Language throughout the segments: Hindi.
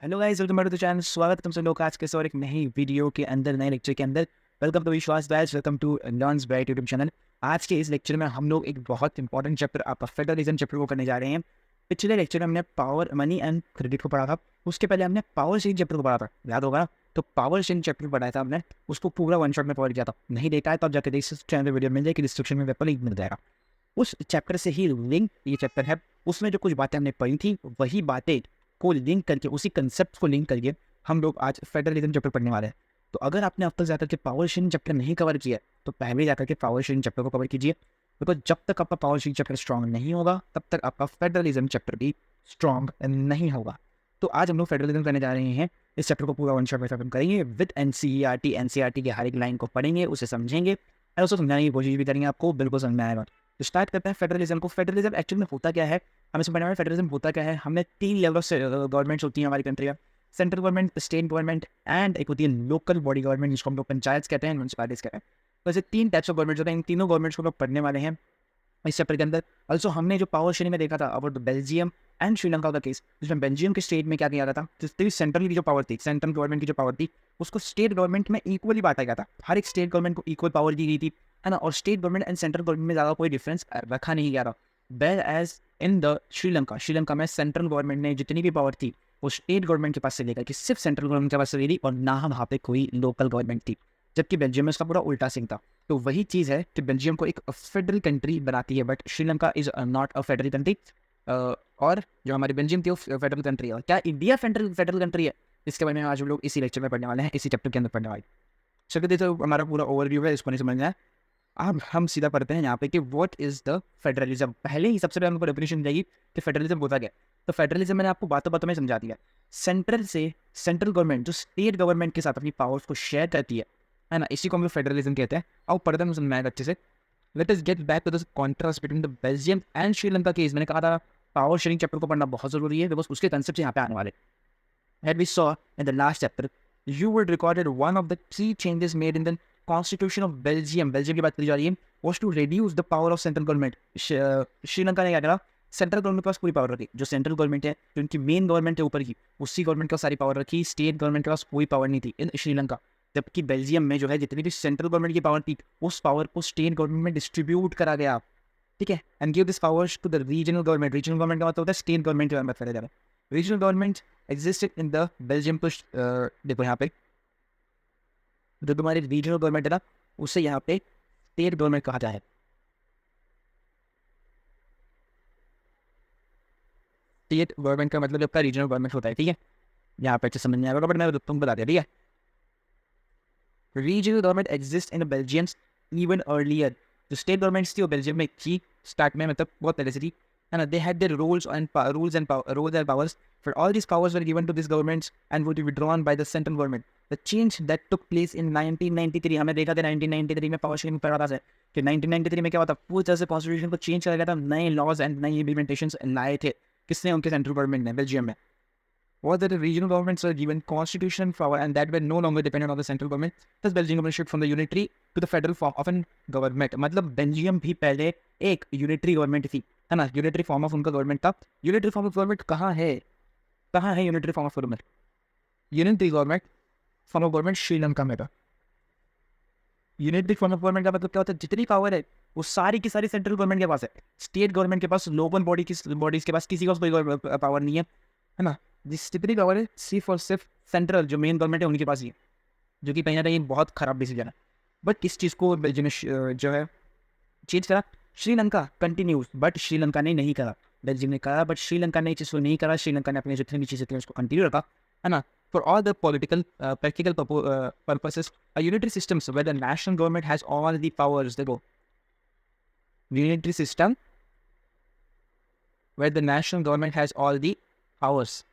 Hello guys, welcome back to the channel. स्वागत है तुम सब लोग का आज के इस और एक नई वीडियो के अंदर, नए लेक्चर के अंदर। Welcome to Vishwas batch, welcome to learns bright YouTube channel. आज के इस लेक्चर में हम लोग एक बहुत इंपॉर्टेंट चैप्टर आपका फेडरलिज्म चैप्टर को करने जा रहे हैं। पिछले लेक्चर में हमने पावर, मनी एंड क्रेडिट को पढ़ा था। उसके पहले हमने पावर शेयरिंग चैप्टर को पढ़ा था, याद होगा। तो पावर शेयरिंग चैप्टर पढ़ाया था हमने, उसको पूरा वन शॉट में कवर किया था। नहीं देखा है तो आप जाकर देख सकते हैं, वीडियो मिल जाएगी, डिस्क्रिप्शन में पेपर लिंक मिल जाएगा। उस चैप्टर से ही लिंक ये चैप्टर है। उसमें जो कुछ बातें हमने पढ़ी थी, वही बातें को लिंक करके, उसी कंसेप्ट को लिंक करके हम लोग आज फेडरलिज्म चैप्टर पढ़ने वाले हैं। तो अगर आपने अब तक जाकर के पावर शेयरिंग चैप्टर नहीं कवर किया तो पहले जाकर के पावर शेयरिंग चैप्टर को कवर कीजिए। बिकॉज जब तक आपका पावर शेयरिंग चैप्टर स्ट्रॉन्ग नहीं होगा तब तक आपका फेडरलिज्म चैप्टर भी स्ट्रॉन्ग नहीं होगा। तो आज हम लोग फेडरलिज्म करने जा रहे हैं। इस चैप्टर को पूरा वन शॉट में खत्म करेंगे विद एनसीईआरटी के हर एक लाइन को पढ़ेंगे, उसे समझेंगे और उसे समझाने की कोशिश भी करेंगे, आपको बिल्कुल समझ में आएगा। तो स्टार्ट करते हैं फेडरलिज्म को। फेडरलिज्म एक्चुअली में होता क्या है, हमें समझ में फेडरलिज्म होता क्या है। हमने 3 लेवल ऑफ गवर्नमेंट्स होती हैं हमारी कंट्री में। Central government, state government and एक होती है लोकल बॉडी गवर्नमेंट, जिसको हम लोग पंचायत कहते हैं, म्यूनसिपैलिटीज कहते हैं। तो ऐसे 3 टाइप्स ऑफ गवर्नमेंट होते हैं। इन तीनों गवर्नमेंट्स को लोग पढ़ने वाले हैं इस चैप्टर के अंदर। ऑल्सो हमने जो पावर शेयरिंग में देखा था अबाउट बेल्जियम एंड श्रीलंका का केस, जिसमें बेल्जियम के स्टेट में क्या किया गया था, जिसकी सेंट्रल की जो पावर थी, सेंट्रल गवर्नमेंट की जो पावर थी, उसको स्टेट गवर्नमेंट में इक्वली बांटा गया था। हर एक स्टेट गवर्नमेंट को इक्वल पावर दी गई थी, है ना। और state government and central government में ज़्यादा कोई डिफरेंस रखा नहीं गया था। Whereas in the Sri Lanka में सेंट्रल गवर्नमेंट ने जितनी भी पावर थी वो स्टेट गवर्नमेंट के पास से लेकर कि सिर्फ सेंट्रल गवर्नमेंट के पास से ली थी, और ना वहाँ पे कोई लोकल गवर्नमेंट थी। जबकि बेल्जियम में उसका पूरा उल्टा सीन था। तो वही चीज़ है कि बेल्जियम को एक फेडरल कंट्री बनाती है, but Sri Lanka is not a federal country. और जो हमारी बेल्जियम थी वो फेडरल कंट्री है। क्या इंडिया फेडरल कंट्री है? इसके बारे में आज हम लोग इसी लेक्चर में पढ़ने वाले हैं, इसी चैप्टर के अंदर पढ़ने वाले। चलिए, तो हमारा पूरा ओवरव्यू है, इसको नहीं समझना है। अब हम सीधा पढ़ते हैं यहाँ पे कि व्हाट इज द फेडरलिज्म। पहले ही सबसे पहले हमको डेफिनेशन जाएगी कि फेडरलिज्म होता क्या है। तो फेडरलिज्म मैंने आपको बातों बातों में समझा दिया। सेंट्रल गवर्नमेंट जो स्टेट गवर्नमेंट के साथ अपनी पावर्स को शेयर करती है ना, इसी को हम लोग फेडरलिज्म कहते हैं। और पढ़ते हैं समझाएगा अच्छे से। Let us get back to the contrast between the Belgium and Sri Lanka case. मैंने कहा था पावर शेयरिंग चैप्टर को पढ़ना बहुत जरूरी है, बिकॉज उसके कंसेप्ट यहाँ पे आने वाले। As we saw in the last chapter, you were recorded one of the key changes made in the constitution of Belgium. Belgium की बात करी जा रही है, was to reduce the power of central government. Sri Lanka ने क्या करा, सेंट्रल गवर्नमेंट के पास पूरी पावर रखी। जो सेंट्रल गवर्नमेंट है, जो उनकी मेन गवर्नमेंट है ऊपर की, उसी गवर्नमेंट के पास सारी पावर रखी। स्टेट गवर्नमेंट के पास कोई पावर नहीं थी इन श्रीलंका। जबकि बेल्जियम में जो है जितनी भी सेंट्रल गवर्नमेंट की पावर थी, उस पावर को स्टेट गवर्नमेंट में डिस्ट्रीब्यूट करा गया, ठीक है। And give this powers to the regional government. Regional government का मतलब होता है स्टेट गवर्नमेंट के बारे में बात करें जा रहा है। Regional government existed in the Belgium. तो देखो यहाँ पे जो तुम्हारी रीजनल गवर्नमेंट है ना, उसे यहाँ पे स्टेट गवर्नमेंट कहा जाए। स्टेट गवर्नमेंट का मतलब आपका रीजनल गवर्नमेंट होता है, ठीक है। यहाँ पे अच्छे समझ में आएगा, बट मैं तुमको बता दिया, ठीक है। Regional government exist in Belgium even earlier. जो स्टेट गवर्नमेंट थी वो बेल्जियम में थी स्टार्ट में, मतलब बहुत पहले से थी, है ना। They had their rules and powers, for all these powers were given to these governments and would be withdrawn by the central government. The change that took place in 1993, हमने देखा था 1993 में पावर शेयरिंग पढ़ा था कि 1993 में क्या हुआ था, पूरी तरह से कॉन्स्टिट्यूशन को चेंज किया गया था। नए लॉज एंड नई इम्प्लीमेंटेशंस लाए थे। किसने? उनके सेंट्रल गवर्नमेंट ने, बेल्जियम में। Was that the regional governments were given constitutional power and that were no longer dependent on the central government. Thus Belgium government shifted from the unitary to the federal form of an government. मतलब बेल्जियम भी पहले एक यूनिटरी गवर्नमेंट थी, है ना। यूनिटरी फॉर्म ऑफ उनका गवर्नमेंट था। यूनिटरी फॉर्म ऑफ गवर्नमेंट कहाँ है? कहाँ है unitary form of government? Unitary government form of government Sri Lanka में था। यूनिटरी फॉर्म ऑफ गवर्नमेंट का मतलब क्या होता है? जितनी पावर है वो सारी की सारी सेंट्रल गवर्नमेंट के पास है। स्टेट गवर्नमेंट के पास, लोकल बॉडीज के पास किसी का कोई पावर नहीं है ना। जितनी पावर है सिर्फ और सिर्फ सेंट्रल जो मेन गवर्नमेंट है उनके पास ही है, जो कि कहीं ना कहीं बहुत खराब डिसीजन है। बट इस चीज़ को जो है चेंज करा श्रीलंका कंटिन्यूज, बट श्रीलंका ने नहीं करा। बेल्जियम ने करा बट श्रीलंका ने चीज़ को नहीं करा। श्रीलंका ने अपनी जितनी भी चीज़ें थी उसको कंटिन्यू रखा, है ना। For all the political practical purposes a unitary systems where the national government has all the powers. देखो, unitary system where the national government has all the powers.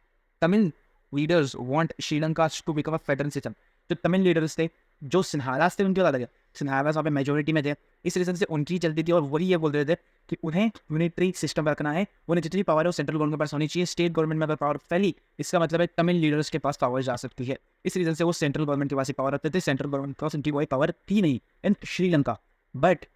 Tamil leaders want Sri Lanka to become a federal system. जो तमिल लीडर्स थे, जो सिन्हालास थे, उनके अलग है। सिन्हालास वहाँ पे मेजोरिटी में थे, इस रीजन से उनकी चलती थी। और वही ये बोल रहे थे कि उन्हें यूनिटरी सिस्टम रखना है, उन्हें जितनी पावर है वो सेंट्रल गवर्नमेंट के पास होनी चाहिए। स्टेट गवर्नमेंट में अगर पावर फैली, इसका मतलब है तमिल लीडर्स के पास पावर जा सकती है। इस रीजन से वो सेंट्रल गवर्नमेंट के पास ही पावर रखते थे। सेंट्रल गवर्नमेंट के पास उनकी कोई पावर थी नहीं इन श्रीलंका। बट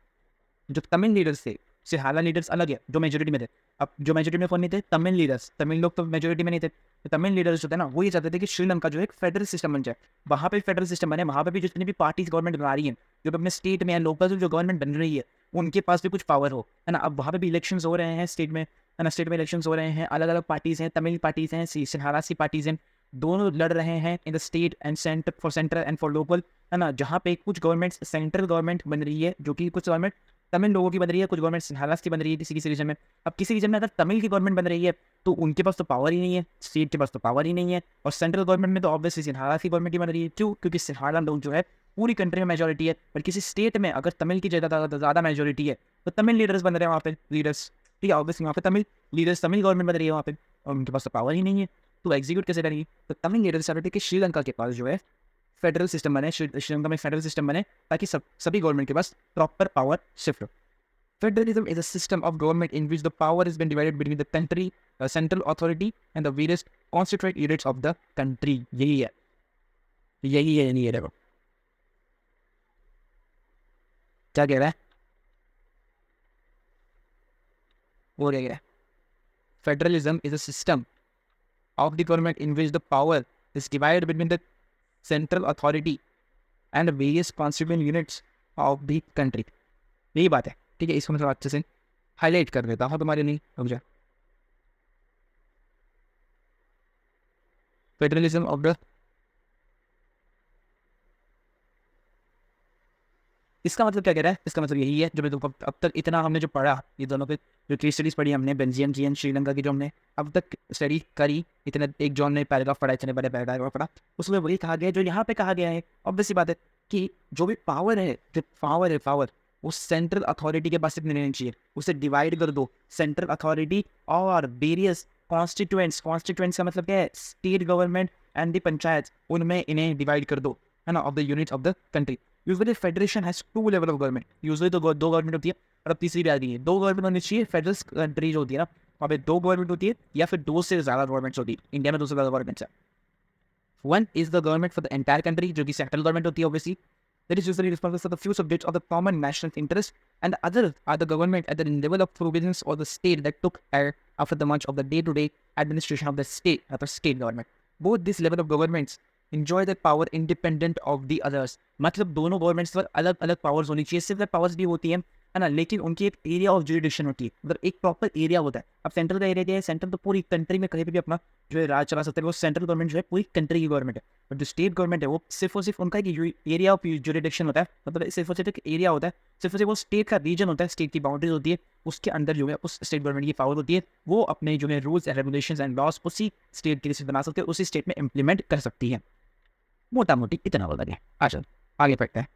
जो तमिल लीडर्स थे, सिरहारा लीडर्स अलग है जो मेजोरिटी में थे। अब जो मेजोरिटी में कौन नहीं थे, तमिल लीडर्स, तमिल लोग तो मेजोरिटी में नहीं थे। तो तमिल लीडर्स जो थे ना वो ये चाहते थे कि श्रीलंका जो है एक फेडरल सिस्टम बन जाए, वहाँ पे फेडरल सिस्टम बने, वहाँ पे भी जितनी भी पार्टीज गवर्नमेंट बना रही है, जो भी अपने स्टेट में या लोकल जो गवर्नमेंट बन रही है उनके पास भी कुछ पावर हो, है ना। अब वहाँ पे भी इलेक्शन हो रहे हैं स्टेट में, है ना, स्टेट में इलेक्शन हो रहे हैं, अलग अलग पार्टीज हैं, तमिल पार्टीज हैं, सिरहारा की पार्टीज हैं, दोनों लड़ रहे हैं in the state and centre for centre and for local, है ना। जहाँ पे कुछ गवर्नमेंट सेंट्रल गवर्नमेंट बन रही है जो कि कुछ गवर्नमेंट तमिल लोगों की बन रही है, कुछ गवर्नमेंट सिरहारा की बन रही है किसी किसी रीजन में। अब किसी रीजन में अगर तमिल की गवर्नमेंट बन रही है तो उनके पास तो पावर ही नहीं है, स्टेट के पास तो पावर ही नहीं है, और सेंट्रल गवर्नमेंट में तो ऑब्वियसली सिरहारा की गवर्नमेंट ही बन रही है। क्यों? क्योंकि सिरहारा लोग जो है पूरी कंट्री में मेजोरिटी है, पर किसी स्टेट में अगर तमिल की ज़्यादा मेजोरिटी है तो तमिल लीडर्स बन रहे हैं वहाँ पे, लीडर्स, ठीक है, ऑब्वियसली वहाँ पे तमिल लीडर्स, तमिल गवर्नमेंट बन रही है वहाँ पे, और उनके पास तो पावर ही नहीं है, तो एग्जीक्यूट कैसे करेंगे। तो तमिल लीडर्स चाहते थे कि श्रीलंका के पास जो है फेडरल सिस्टम बने, श्रीलंका में फेडरल सिस्टम बने, ताकि सभी गवर्नमेंट के पास प्रॉपर पावर शिफ्ट हो। Federalism is a system of government in which the power has been divided between the country, central authority, and the various constituent units of the country. यही है, यही है देखो क्या कह रहा है, वो क्या कह रहा है। Federalism is a system of the government in which the power is divided between the central authority and the various constituent units of the country. यही बात है, ठीक है। इसको मैं थोड़ा अच्छे से हाईलाइट कर देता हूँ तुम्हारे लिए, रुक जा। फेडरलिज्म ऑफ द, इसका मतलब क्या कह रहा है, इसका मतलब यही है जो मैं अब तक इतना हमने जो पढ़ा, ये दोनों पे जो केस स्टडीज पढ़ी हमने, बेल्जियम जी एंड श्रीलंका की जो हमने अब तक स्टडी करी, इतना एक जो हमने पैराग्राफ पढ़ा, इतने बड़े पैराग्राफ पढ़ा, उसमें वही कहा गया है जो यहाँ पे कहा गया है। ऑब्वियस सी बात है कि जो भी पावर है, जो पावर है, पावर वो सेंट्रल अथॉरिटी के पास इतनी रहनी चाहिए, उसे डिवाइड कर दो, सेंट्रल अथॉरिटी और वेरियस कॉन्स्टिट्यूएंट्स, कॉन्स्टिट्यूएंट्स का मतलब क्या है, state government and the panchayat, उनमें इन्हें डिवाइड कर दो, है ना, of the units of the country. Usually federation has two level of government, usually तो दो गवर्नमेंट होती है, और अब तीसरी भी आ गई है, दो गवर्नमेंट होनी चाहिए। फेडरल कंट्री जो होती है ना वहाँ पे दो गवर्नमेंट होती है, या फिर दो से ज़्यादा गवर्नमेंट्स होती है। इंडिया में दो से ज़्यादा गवर्नमेंट्स है। One is the government for the entire country, जो कि सेंट्रल गवर्नमेंट होती है obviously, that is usually responsible for the few subjects of the common national interest, and the other are the government at the level of province or the state that took care after the much of the day-to-day administration of the state, or the state government. Both this level of governments enjoy the power independent of the others. मतलब दोनों गवर्नमेंट्स पर अलग अलग पावर्स होनी चाहिए, सिर्फ पावर्स भी होती है ना, लेकिन उनकी एक एरिया ऑफ जुरिडिक्शन होती है, मतलब एक प्रॉपर एरिया होता है। अब सेंट्रल का एरिया क्या है, सेंट्रल तो पूरी कंट्री में कहीं पे भी अपना जो है राज चला सकते हैं, वो सेंट्रल गवर्नमेंट जो है पूरी कंट्री की गवर्नमेंट है। और जो स्टेट गवर्नमेंट है वो सिर्फ और सिर्फ उनका एक एरिया ऑफ जुरिडिक्शन होता है, मतलब सिर्फ और सिर्फ एक एरिया होता है, सिर्फ और सिर्फ वो स्टेट का रीजन होता है, स्टेट की बाउंड्रीज होती है, उसके अंदर जो है उस स्टेट गवर्नमेंट की पावर होती है, वो अपने जो है rules and regulations and laws उसी स्टेट के लिए बना सकते हैं, उसी स्टेट में इंप्लीमेंट कर सकती है। मोटा मोटी इतना बोल रहे। अच्छा आगे पढ़ते हैं,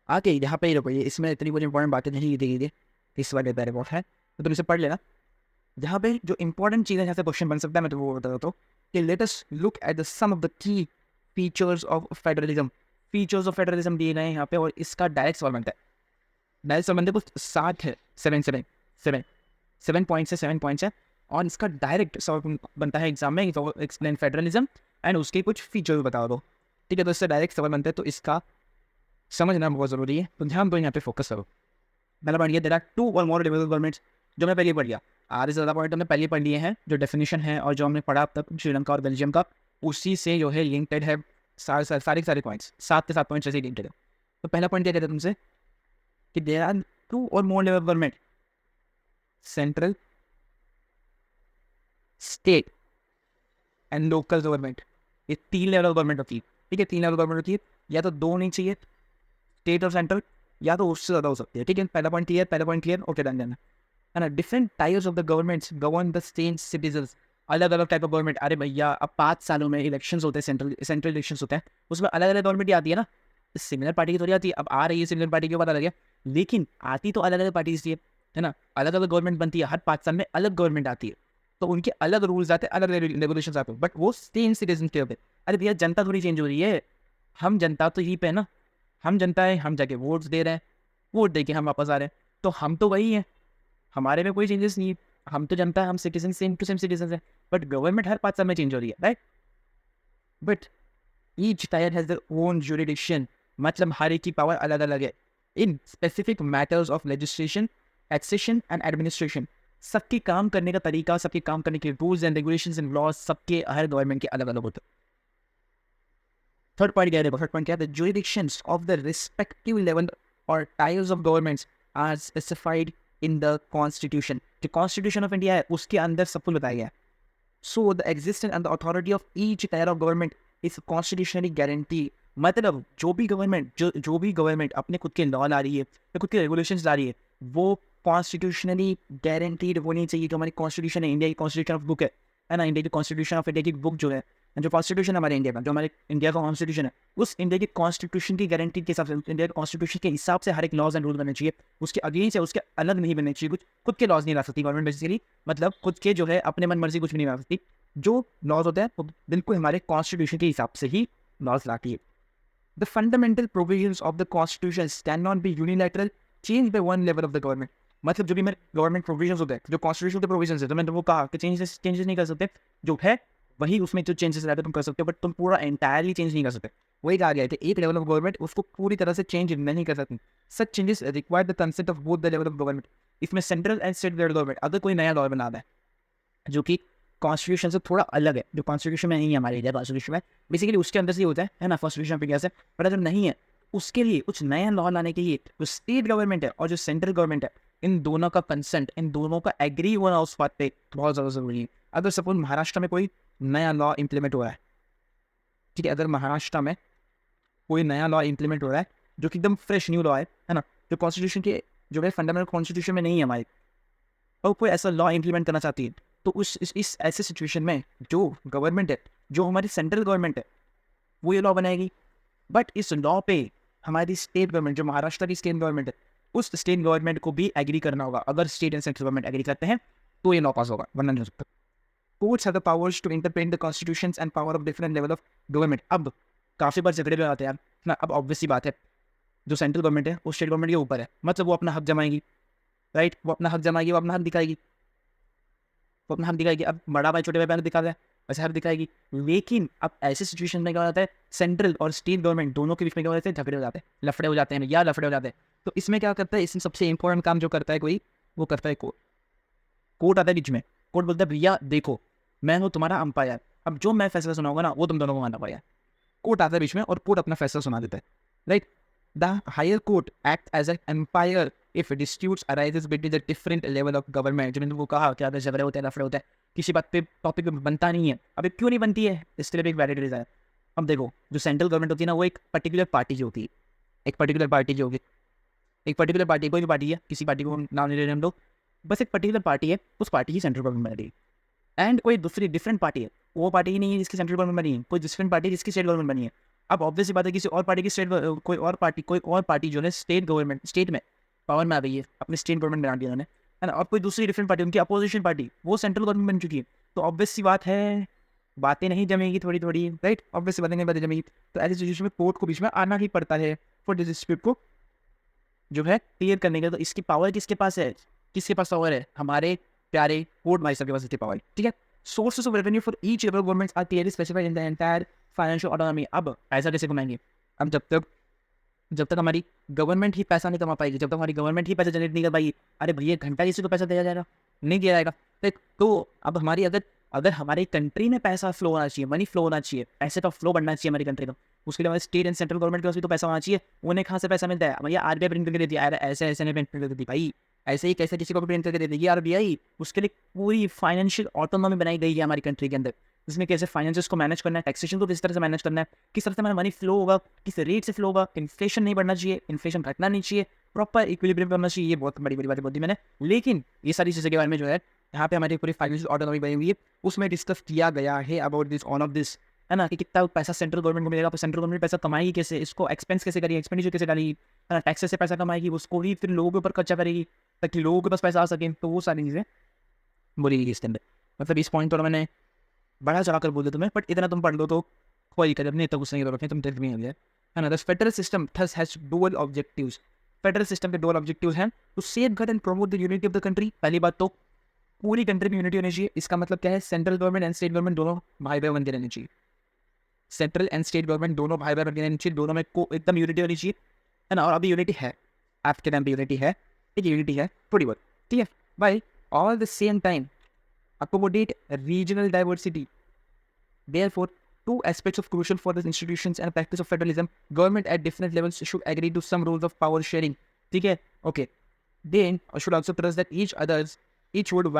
आगे यहाँ पे ही रुको, ये इसमें इतनी कुछ इंपॉर्टेंट बातें नहीं दी गई, इस वाले पैराग्राफ है तो तुम इसे पढ़ लेना। जहाँ पे जो इंपॉर्टेंट चीज़ है, जहाँ से क्वेश्चन बन सकता है, मैं तो वो बता देता हूँ कि let us look at the some of the key features of federalism. Features of federalism दिए गए हैं यहाँ पे, और इसका डायरेक्ट सवाल बनता है। डायरेक्ट सवाल बनते कुछ 7 है, 7 पॉइंट्स है, 7 पॉइंट्स है, और इसका डायरेक्ट सवाल बनता है एग्जाम में, एक्सप्लेन फेडरलिज्म एंड उसके कुछ फीचर बता दो, ठीक है। तो इससे डायरेक्ट सवाल बनता है, तो इसका समझना बहुत ज़रूरी है, तो ध्यान दो यहाँ पे फोकस करो। पहला पॉइंट ये, there are two or more level governments, जो मैं पहले पढ़ लिया। आधे से ज़्यादा पॉइंट हमने पहले पढ़ लिए हैं, जो डेफिनेशन है और जो हमने पढ़ा अब तक श्रीलंका और बेल्जियम का, उसी से जो है लिंक्ड है सारे पॉइंट्स, 7 के 7 पॉइंट्स ऐसे लिंक्ड है। तो पहला पॉइंट क्या कहता है तुमसे कि there are two or more level government, central, state and local government, ये 3 लेवल गवर्नमेंट होती है, ठीक है। 3 लेवल गवर्नमेंट होती है, या तो 2 नहीं चाहिए, स्टेट और सेंट्रल, या तो उससे ज़्यादा हो सकती है, ठीक है। पहला पॉइंट क्लियर, ओके डन है ना। Different types of the governments govern the state citizens, अलग अलग टाइप ऑफ गवर्नमेंट। अरे भैया अब 5 सालों में इलेक्शंस होते हैं, सेंट्रल इलेक्शंस होते हैं, उसमें अलग अलग गवर्नमेंट आती है ना, सिमिलर पार्टी की थोड़ी आती है। अब आ रही है सिमिलर पार्टी के, पता लग गया, लेकिन आती तो अलग अलग पार्टी है ना, अलग अलग गवर्नमेंट बनती है, हर 5 साल में अलग गवर्नमेंट आती है, तो उनके अलग रूल्स आते हैं, अलग रेगुलेशन आते हैं, बट वो सेम सिटीजन के पे। अरे भैया जनता थोड़ी चेंज हो रही है, हम जनता तो यही पे है ना, हम जनता है, हम जाके वोट्स दे रहे हैं, वोट दे के हम वापस आ रहे हैं, तो हम तो वही हैं, हमारे में कोई चेंजेस नहीं है, हम तो जनता है, हम citizen same to same citizen है, बट गवर्नमेंट हर 5 साल में चेंज हो रही है, right. But each tier has their own jurisdiction, मतलब हर एक की पावर अलग अलग है, in specific matters of legislation, taxation and administration. सबके काम करने का तरीका, सबके काम करने के rules and regulations and laws सबके हर गवर्नमेंट के अलग अलग होते हैं। थर्ड पॉइंट क्या है? थर्ड पॉइंट क्या है? The jurisdictions of the respective level or tiers of governments are specified in the constitution. जो कॉन्स्टिट्यूशन ऑफ इंडिया है उसके अंदर सब कुछ बताया गया है। So the existence and the authority of each tier of government is constitutionally guarantee. मतलब जो भी गवर्नमेंट अपने खुद के लॉ ला रही है या खुद के रेगुलेशंस ला रही है, वो कॉन्स्टिट्यूशनली गारंटीड होनी चाहिए। जो हमारी कॉन्स्टिट्यूशन है, इंडिया की कॉन्स्टिट्यूशन ऑफ बुक है ना, इंडिया की कॉन्स्टिट्यूशन ऑफ इंडिया की बुक जो है, जो कॉन्स्टिट्यूशन है हमारे इंडिया का, जो हमारे इंडिया का कॉन्स्टिट्यूशन है, उस इंडिया की कॉन्स्टिट्यूशन की गारंटी के हिसाब से, इंडिया के कॉन्स्टिट्यूशन के हिसाब से हर एक लॉज एंड रूल बनने चाहिए। उसके अगेंस्ट है, उसके अलग नहीं बनने चाहिए। कुछ खुद के लॉज नहीं ला सकती गवर्नमेंट बेसिकली, मतलब खुद के जो है अपने मन मर्जी कुछ भी नहीं ला सकती। जो लॉज होते हैं वो बिल्कुल हमारे कॉन्स्टिट्यूशन के हिसाब से ही लॉज लाती है। The fundamental provisions of the constitution can not B unilateral change by one level of the government. मतलब जो भी मेरे गवर्नमेंट प्रोविजंस होते हैं, जो कॉन्स्टिट्यूशन के प्रोविजंस है, तो मैंने वो कहा कि चेंजेस नहीं कर सकते। जो है वही उसमें जो चेंजेस रहते तुम कर सकते हो, बट तुम पूरा एंटायरली चेंज नहीं कर सकते। वही कहा गया था, एक लेवल ऑफ गवर्नमेंट उसको पूरी तरह से चेंज नहीं कर सकती। Such changes require the consent of both the level of government. इसमें सेंट्रल एंड स्टेट गवर्नमेंट अगर कोई नया लॉ बनाना है जो कि कॉन्स्टिट्यूशन से थोड़ा अलग है, जो कॉन्स्टिट्यूशन में नहीं है हमारे इंडिया कॉन्स्टिट्यूशन में, बेसिकली उसके अंदर से होता है ना, कॉन्स्टिट्यूशन ऑफ इंडिया से। पर अगर नहीं है, उसके लिए कुछ नया लॉ लाने के लिए जो स्टेट गवर्नमेंट है और जो सेंट्रल गवर्नमेंट है, इन दोनों का कंसेंट, इन दोनों का एग्री होना उस बात पे बहुत ज़्यादा जरूरी है। अगर सपोज महाराष्ट्र में कोई नया लॉ इंप्लीमेंट हो रहा है, ठीक है, अगर महाराष्ट्र में कोई नया लॉ इंप्लीमेंट हो रहा है जो कि एकदम फ्रेश न्यू लॉ है ना, जो कॉन्स्टिट्यूशन के जो है फंडामेंटल कॉन्स्टिट्यूशन में नहीं है हमारे, और कोई ऐसा लॉ इंप्लीमेंट करना चाहती है, तो इस ऐसे सिचुएशन में जो गवर्नमेंट है, जो हमारी सेंट्रल गवर्नमेंट है, वो ये लॉ बनाएगी। बट इस लॉ पे हमारी स्टेट गवर्नमेंट, जो महाराष्ट्र की स्टेट गवर्नमेंट है, उस स्टेट गवर्नमेंट को भी एग्री करना होगा। अगर state and central government agree करते हैं तो ये लॉ पास होगा, वरना नहीं हो सकता। Courts have the powers to interpret the constitutions and power of different level of government. अब काफ़ी बार झगड़े में आते हैं यार ना। अब ऑब्वियस सी बात है, जो सेंट्रल गवर्नमेंट है वो स्टेट गवर्नमेंट के ऊपर है, मतलब वो अपना हक जमाएगी, राइट, वो अपना हक जमाएगी, वो अपना हक दिखाएगी, वो अपना हक दिखाएगी। अब बड़ा भाई छोटे भाई पे दिखा रहा है, वैसे हक दिखाएगी। लेकिन अब ऐसे सिचुएशन में क्या हो जाता है, सेंट्रल और स्टेट गवर्नमेंट दोनों के बीच में क्या हो जाते हैं, झगड़े हो जाते हैं, लफड़े हो जाते हैं या लफड़े हो जाते हैं। तो इसमें क्या करता है, इसमें सबसे इंपॉर्टेंट काम जो करता है कोई, वो करता है कोर्ट। कोर्ट आता है बीच में, कोर्ट बोलता है भैया देखो मैं हूँ तुम्हारा अंपायर, अब जो मैं फैसला सुनाऊंगा ना वो तुम दोनों को मानना पड़ेगा। कोर्ट आता है बीच में और कोर्ट अपना फैसला सुना देता है, right. The higher court act as an umpire if disputes arises between the different level of government. जो मैंने वो कहा कि अगर झगड़े होते हैं, लफड़े होते हैं, किसी बात पे टॉपिक बनता नहीं है, अब क्यों नहीं बनती है, इसके लिए भी एक वैलिड रीजन है। अब देखो, जो सेंट्रल गवर्नमेंट होती है ना, वो एक पर्टिकुलर पार्टी जो होती है, एक पर्टिकुलर पार्टी जो होगी, एक पर्टिकुलर पार्टी, कोई भी पार्टी है, किसी पार्टी को हम नाम नहीं ले रहे हम लोग, बस एक पर्टिकुलर पार्टी है, उस पार्टी की सेंट्रल गवर्नमेंट बन रही है। एंड कोई दूसरी डिफरेंट पार्टी है, वो पार्टी ही नहीं है जिसकी सेंट्रल गवर्नमेंट बनी है, कोई डिफरेंट पार्टी जिसकी स्टेट गवर्नमेंट बनी है। अब ऑब्वियस बात है, किसी और पार्टी की कोई और पार्टी जो है स्टेट गवर्नमेंट, स्टेट में पावर में आ गई है, अपनी स्टेट गवर्नमेंट बना दिया उन्होंने, है ना, और कोई दूसरी डिफरेंट पार्टी, उनकी अपोजिशन पार्टी, वो सेंट्रल गवर्नमेंट बन चुकी है। तो ऑब्वियस सी बात है, बातें नहीं जमेगी थोड़ी थोड़ी, राइट, ऑब्वियस सी बातें जमेगी। तो ऐसी सिचुएशन में कोर्ट को बीच में आना ही पड़ता है फॉर दिस डिस्प्यूट को जो है क्लियर करने के। तो इसकी पावर किसके पास है, किसके पास पावर है, हमारे प्यारे कोर्ट भाई साहब के पास इतनी पावर, ठीक है। Sources of revenue for each level government are clearly specified in the entire financial autonomy. अब ऐसा कैसे कमाएंगे, अब जब तक हमारी गवर्नमेंट ही पैसा नहीं कमा पाएगी, जब तक हमारी गवर्नमेंट ही पैसा जनरेट नहीं कर पाएगी, अरे भैया घंटा किसी को पैसा दिया जाएगा, नहीं दिया जाएगा। तो अब हमारी अगर हमारी कंट्री में पैसा फ्लो होना चाहिए, मनी फ्लो होना चाहिए, पैसे का फ्लो बढ़ना चाहिए हमारी कंट्री का, उसके लिए हमारे स्टेट एंड सेंट्रल गवर्नमेंट के पास भी तो पैसा होना चाहिए। उन्हें कहाँ से पैसा मिलता है, भैया आरबीआई प्रिंट करके देती है, ऐसे ऐसे नहीं प्रिंट करके देती भाई, ऐसे ही कैसे किसी को भी प्रिंट करके दे देगी आरबीआई। उसके लिए पूरी फाइनेंशियल ऑटोनॉमी बनाई गई है हमारी कंट्री के अंदर, जिसमें कैसे फाइनेंसेस को मैनेज करना है, टैक्सेशन को किस तरह से मैनेज करना है, किस तरह से हमारा मनी फ्लो होगा, किस रेट से फ्लो होगा, इन्फ्लेशन नहीं बढ़ना चाहिए, इन्फ्लेशन घटना नहीं चाहिए, प्रॉपर इक्विलिब्रियम करना चाहिए। ये बहुत बड़ी बात बोली मैंने, लेकिन ये सारी चीज़ों के बारे में जो है यहाँ पे हमारी पूरी फाइनेंशियल ऑटोनॉमी बनी हुई है, उसमें डिस्कस किया गया है about this, on off this, है ना, कि कितना पैसा सेंट्रल गवर्नमेंट को मिलेगा, तो सेंट्रल गवर्नमेंट पैसा कमाएगी कैसे, इसको एक्सपेंस कैसे करेगी, एक्सपेंडिचर कैसे डालेगी, है ना, टैक्सेस से पैसा कमाएगी, उसको ही फिर लोगों के ऊपर खर्चा करेगी ताकि लोगों के पास पैसा आ सके। तो वो सारी चीज़ें बोली गई इसके अंदर। मतलब इस पॉइंट थोड़ा मैंने बड़ा चढ़ा कर बोल दिया तुम्हें, बट इतना तुम पढ़ लो तो कोई दिक्कत नहीं, तब उससे रखें तुम टेंथ में आ गया, है ना। The federal system thus has dual objectives. Federal system के डुअल ऑब्जेक्टिव्स हैं to safeguard and promote the unity of the country. पहली बात तो पूरी कंट्री में यूनिटी होनी चाहिए। इसका मतलब क्या है, central government and state government दोनों भाई बहन बन के रहनी चाहिए, सेंट्रल एंड स्टेट गवर्नमेंट दोनों भाई बहन बन के रहनी चाहिए, दोनों में को एकदम यूनिटी होनी चाहिए, है ना। और अभी यूनिटी है, आपके नाम पे यूनिटी है, एक यूनिटी है थोड़ी बहुत, ठीक है भाई। All the same time accommodate regional diversity. Therefore, two aspects of crucial for the institutions and practice of federalism. Government at different levels should agree to some rules of power sharing. ठीक है, okay. Then should also trust that each would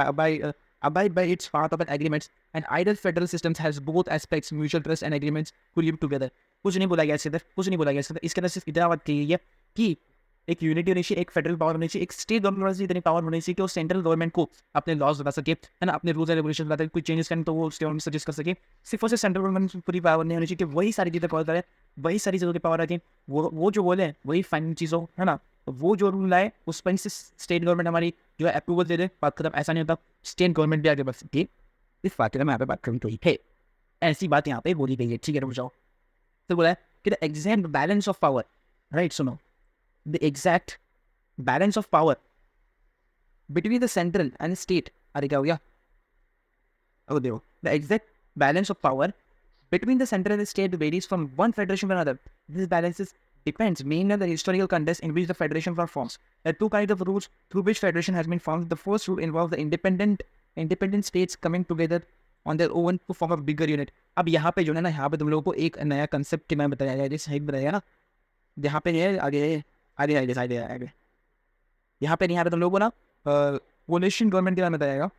abide by its part of an agreements. And ideal federal systems has both aspects, mutual trust and agreements to live together. कुछ नहीं बोला गया इसके अंदर, कुछ नहीं बोला गया इसके अंदर। इसके अंदर सिर्फ इतना बात कही है कि एक यूनिटी होनी चाहिए, एक फेडरल पावर होनी चाहिए, एक स्टेट गवर्नमेंट इतनी पावर होनी चाहिए कि वो सेंट्रल गवर्नमेंट को अपने लॉज बता सके, है ना, अपने रूल्स एंड रेगुलेशन बता सके, कोई चेंजेस करने तो वो उसके गवर्नमेंट सजेस्ट कर सके। सिर्फ और सिर्फ सेंट्रल गवर्नमेंट पूरी पावर नहीं होनी चाहिए कि वही सारी चीज़ें पावर करे, वही सारी चीज़ों की पावर रखें, वो जो बोले वही फाइनल चीज़ हो, है ना। वो जो रूल आए उस पर से स्टेट गवर्नमेंट हमारी जो है अप्रूवल दे दे, बात खत्म। ऐसा नहीं होता, स्टेट गवर्नमेंट भी आगे बढ़ सकती है। इस बात की मैं यहाँ पे बात करूँ तो है ऐसी बात यहाँ पे बोली गई है, ठीक है। रुक जाओ, तो बोला है कि the exact balance of power, right, सुनो, the exact balance of power between the central and state. अरे क्या हो गया, अब देखो, the exact balance of power between the central and the state varies from one federation to another. This balance depends mainly on the historical context in which the federation was formed. There are two kinds of rules through which federation has been formed. The first rule involves the independent states coming together on their own to form a bigger unit. अब यहाँ पे जो है ना, यहाँ पे तुम लोगों को एक नया कंसेप्ट मैं बताया जाए, जैसे बताया ना, यहाँ पे है आगे आगे आगे आगे आगे यहाँ पे नहीं, यहाँ पे तुम लोगों को ना कोलिशन गवर्नमेंट के बारे में बताया।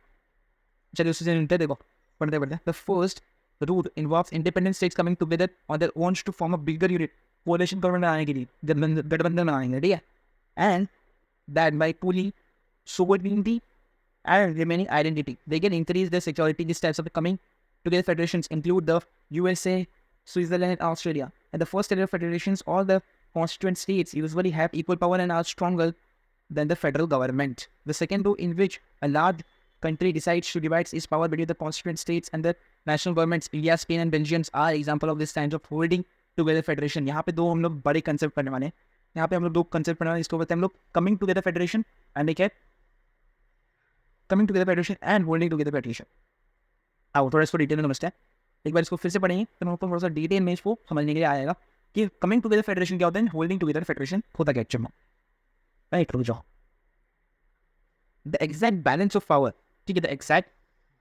चलिए उससे देखो, पढ़ते पढ़ते। The first rule involves independent states coming together on their own to form a bigger unit. Coalition government बनाने के लिए गठबंधन बनाएंगे, ठीक है। And that by pooling sovereignty and remaining identity, they can increase their security. These types of coming together federations include the USA, Switzerland, and Australia. And the first tier of federations, all the constituent states usually have equal power and are stronger than the federal government. The second rule, in which a large country decides to divide its power between the constituent states and the national governments. India, Spain and Belgium are example of this kind of holding together federation. यहाँ पे दो हम लोग बड़े कंसेप्ट पढ़ने वाले हैं। यहाँ पे हम लोग दो कंसेप्ट पढ़ने वाले, इसको बोलते हैं हम लोग कमिंग टुगेदर फेडरेशन एंड एक है coming together federation and holding together federation. आओ थोड़ा इसको डिटेल में समझते हैं, एक बार इसको फिर से पढ़ेंगे तो हमको थोड़ा सा डिटेल में इसको समझने के लिए आएगा कि कमिंग टुगेदर फेडरेशन क्या होता है, होल्डिंग टुगेदर फेडरेशन होता क्या एक्चुअली में, राइट। रुक जाओ, the exact balance of power, ठीक है, the exact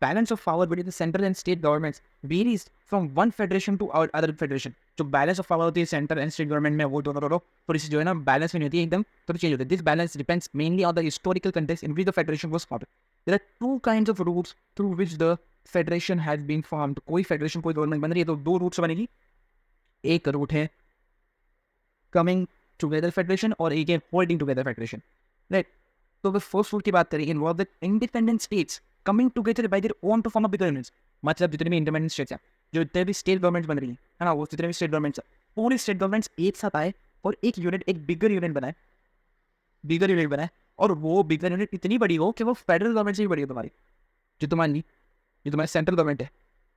balance of power between the central and state governments varies from one federation to other federation. जो बैलेंस ऑफ पावर होती है सेंट्रल एंड स्टेट गवर्नमेंट में, वो दोनों थोड़ी सी जो है ना बैलेंस में नहीं होती है, एकदम थोड़ी चेंज होती है। This balance depends mainly on the historical context in which the federation was formed. There are two kinds of routes through which the federation has been formed. कोई फेडरेशन कोई गवर्नमेंट बन रही है तो दो रूट से बनेगी, एक रूट है कमिंग टुगेदर फेडरेशन और एक है होल्डिंग टुगेदर फेडरेशन, राइट। तो अगर फर्स्ट रूट की बात करें, involve the independent states coming together by their own to form a bigger units. मतलब जितने भी इंडिपेंडेंट स्टेट्स हैं, जो जितने भी स्टेट गवर्नमेंट्स बन रही है ना, वो जितने भी स्टेट गवर्नमेंट्स, पूरी स्टेट गवर्नमेंट्स एक साथ आए और एक यूनिट, एक बिगर यूनिट बनाए, और वो बिगर यूनिट इतनी बड़ी हो कि वो फेडरल गवर्नमेंट से भी बड़ी हो तुम्हारी, जो तुम्हारी सेंट्रल गवर्नमेंट है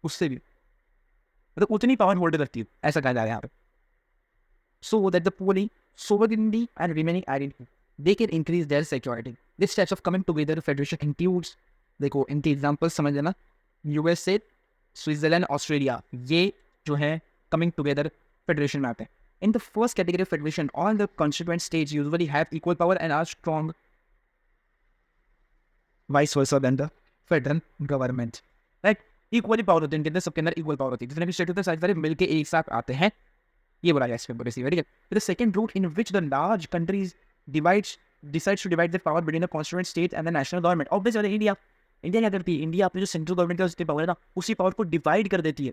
उससे भी, मतलब उतनी पावर होल्ड करती है, ऐसा कहा जा रहा है यहाँ पे। So that the pooling sovereignty and remaining identity, they can increase their security. This types of coming together federation includes, देखो इनके एग्जाम्पल्स समझ लेना, यूएसए, स्विट्जरलैंड, ऑस्ट्रेलिया, ये जो है कमिंग टुगेदर फेडरेशन में आते हैं। In the first category of federation, all the constituent states usually have equal power and are strong vice versa than the federal government, right. Equally power होती है इनके अंदर, सबके अंदर इक्वल पावर होती है, जितने भी स्टेट होते हैं सारे मिलकर एक साथ आते हैं, ये बोला जाए इसमें, ठीक है। The second route in which the large countries decides to divide their power between the constituent state and the national government. Obviously India क्या करती है, इंडिया अपनी जो सेंट्रल गवर्नमेंट का जितनी पावर है ना, उसी पावर को डिवाइड कर देती है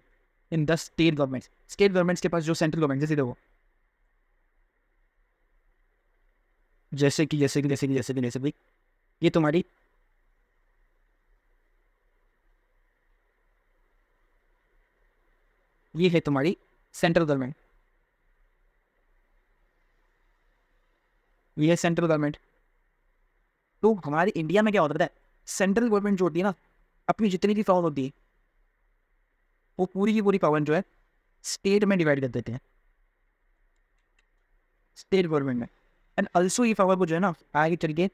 इन 10 स्टेट गवर्नमेंट्स। स्टेट गवर्नमेंट्स के पास जो सेंट्रल गवर्नमेंट, जैसे देखो, जैसे कि ये तुम्हारी ये है तुम्हारी सेंट्रल गवर्नमेंट, ये है सेंट्रल गवर्नमेंट। तो हमारे इंडिया में क्या होता है, सेंट्रल गवर्नमेंट जो होती है ना, अपनी जितनी भी पावर होती है वो पूरी की पूरी पावर जो है स्टेट में डिवाइड कर देते हैं, स्टेट गवर्नमेंट में। एंड ऑल्सो ये पावर को जो है ना आगे चल के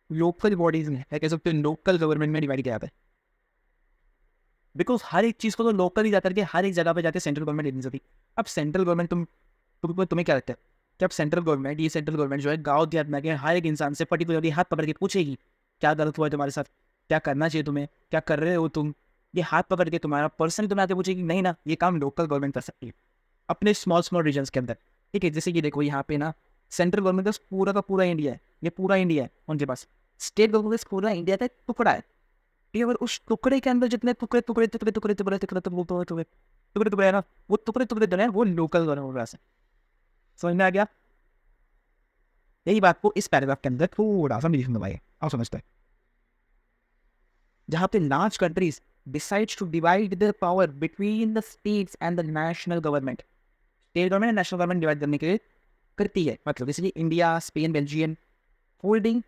लोकल बॉडीज में, कह सकते हैं लोकल गवर्नमेंट में डिवाइड किया जाता है। बिकॉज हर एक चीज़ को तो लोकल ही जाकर के हर एक जगह पे जाके सेंट्रल गवर्नमेंट नहीं सकती। अब सेंट्रल गवर्नमेंट तुम्हें क्या लगता है, जब सेंट्रल गवर्नमेंट, ये सेंट्रल गवर्नमेंट जो है गाँव देहात में आके हर एक इंसान से पर्टिकुलरली हाथ पकड़ के पूछेगी क्या गलत हुआ है तुम्हारे साथ, क्या करना चाहिए तुम्हें, क्या कर रहे हो तुम, ये हाथ पकड़ के तुम्हारा पर्सन तुम्हें आके पूछेगी नहीं ना, ये काम लोकल गवर्नमेंट कर सकती है अपने स्मॉल स्मॉल रीजन्स के अंदर। ठीक है, जैसे कि देखो यहाँ पे ना सेंट्रल गवर्नमेंट का पूरा इंडिया है, ये पूरा इंडिया है उनके पास। स्टेट गवर्नमेंट पूरा इंडिया का एक टुकड़ा है। ठीक है, और उस टुकड़े के अंदर जितने टुकड़े टुकड़े टुकड़े टुकड़े टुकड़े टुकड़े टुकड़े टुकड़े टुकड़े टुकड़े है ना, वो टुकड़े टुकड़े जो है वो लोकल गवर्नमेंट के पास है। समझ में आ गया? यही बात को इस पैराग्राफ के अंदर थोड़ा सा निरीक्षण दबाइए, आप समझते हैं। जहाँ पे large countries decides to divide their power between the states and the national government, state government and national government divide करने के लिए करती है। मतलब जैसे कि इंडिया, स्पेन, बेल्जियम होल्डिंग,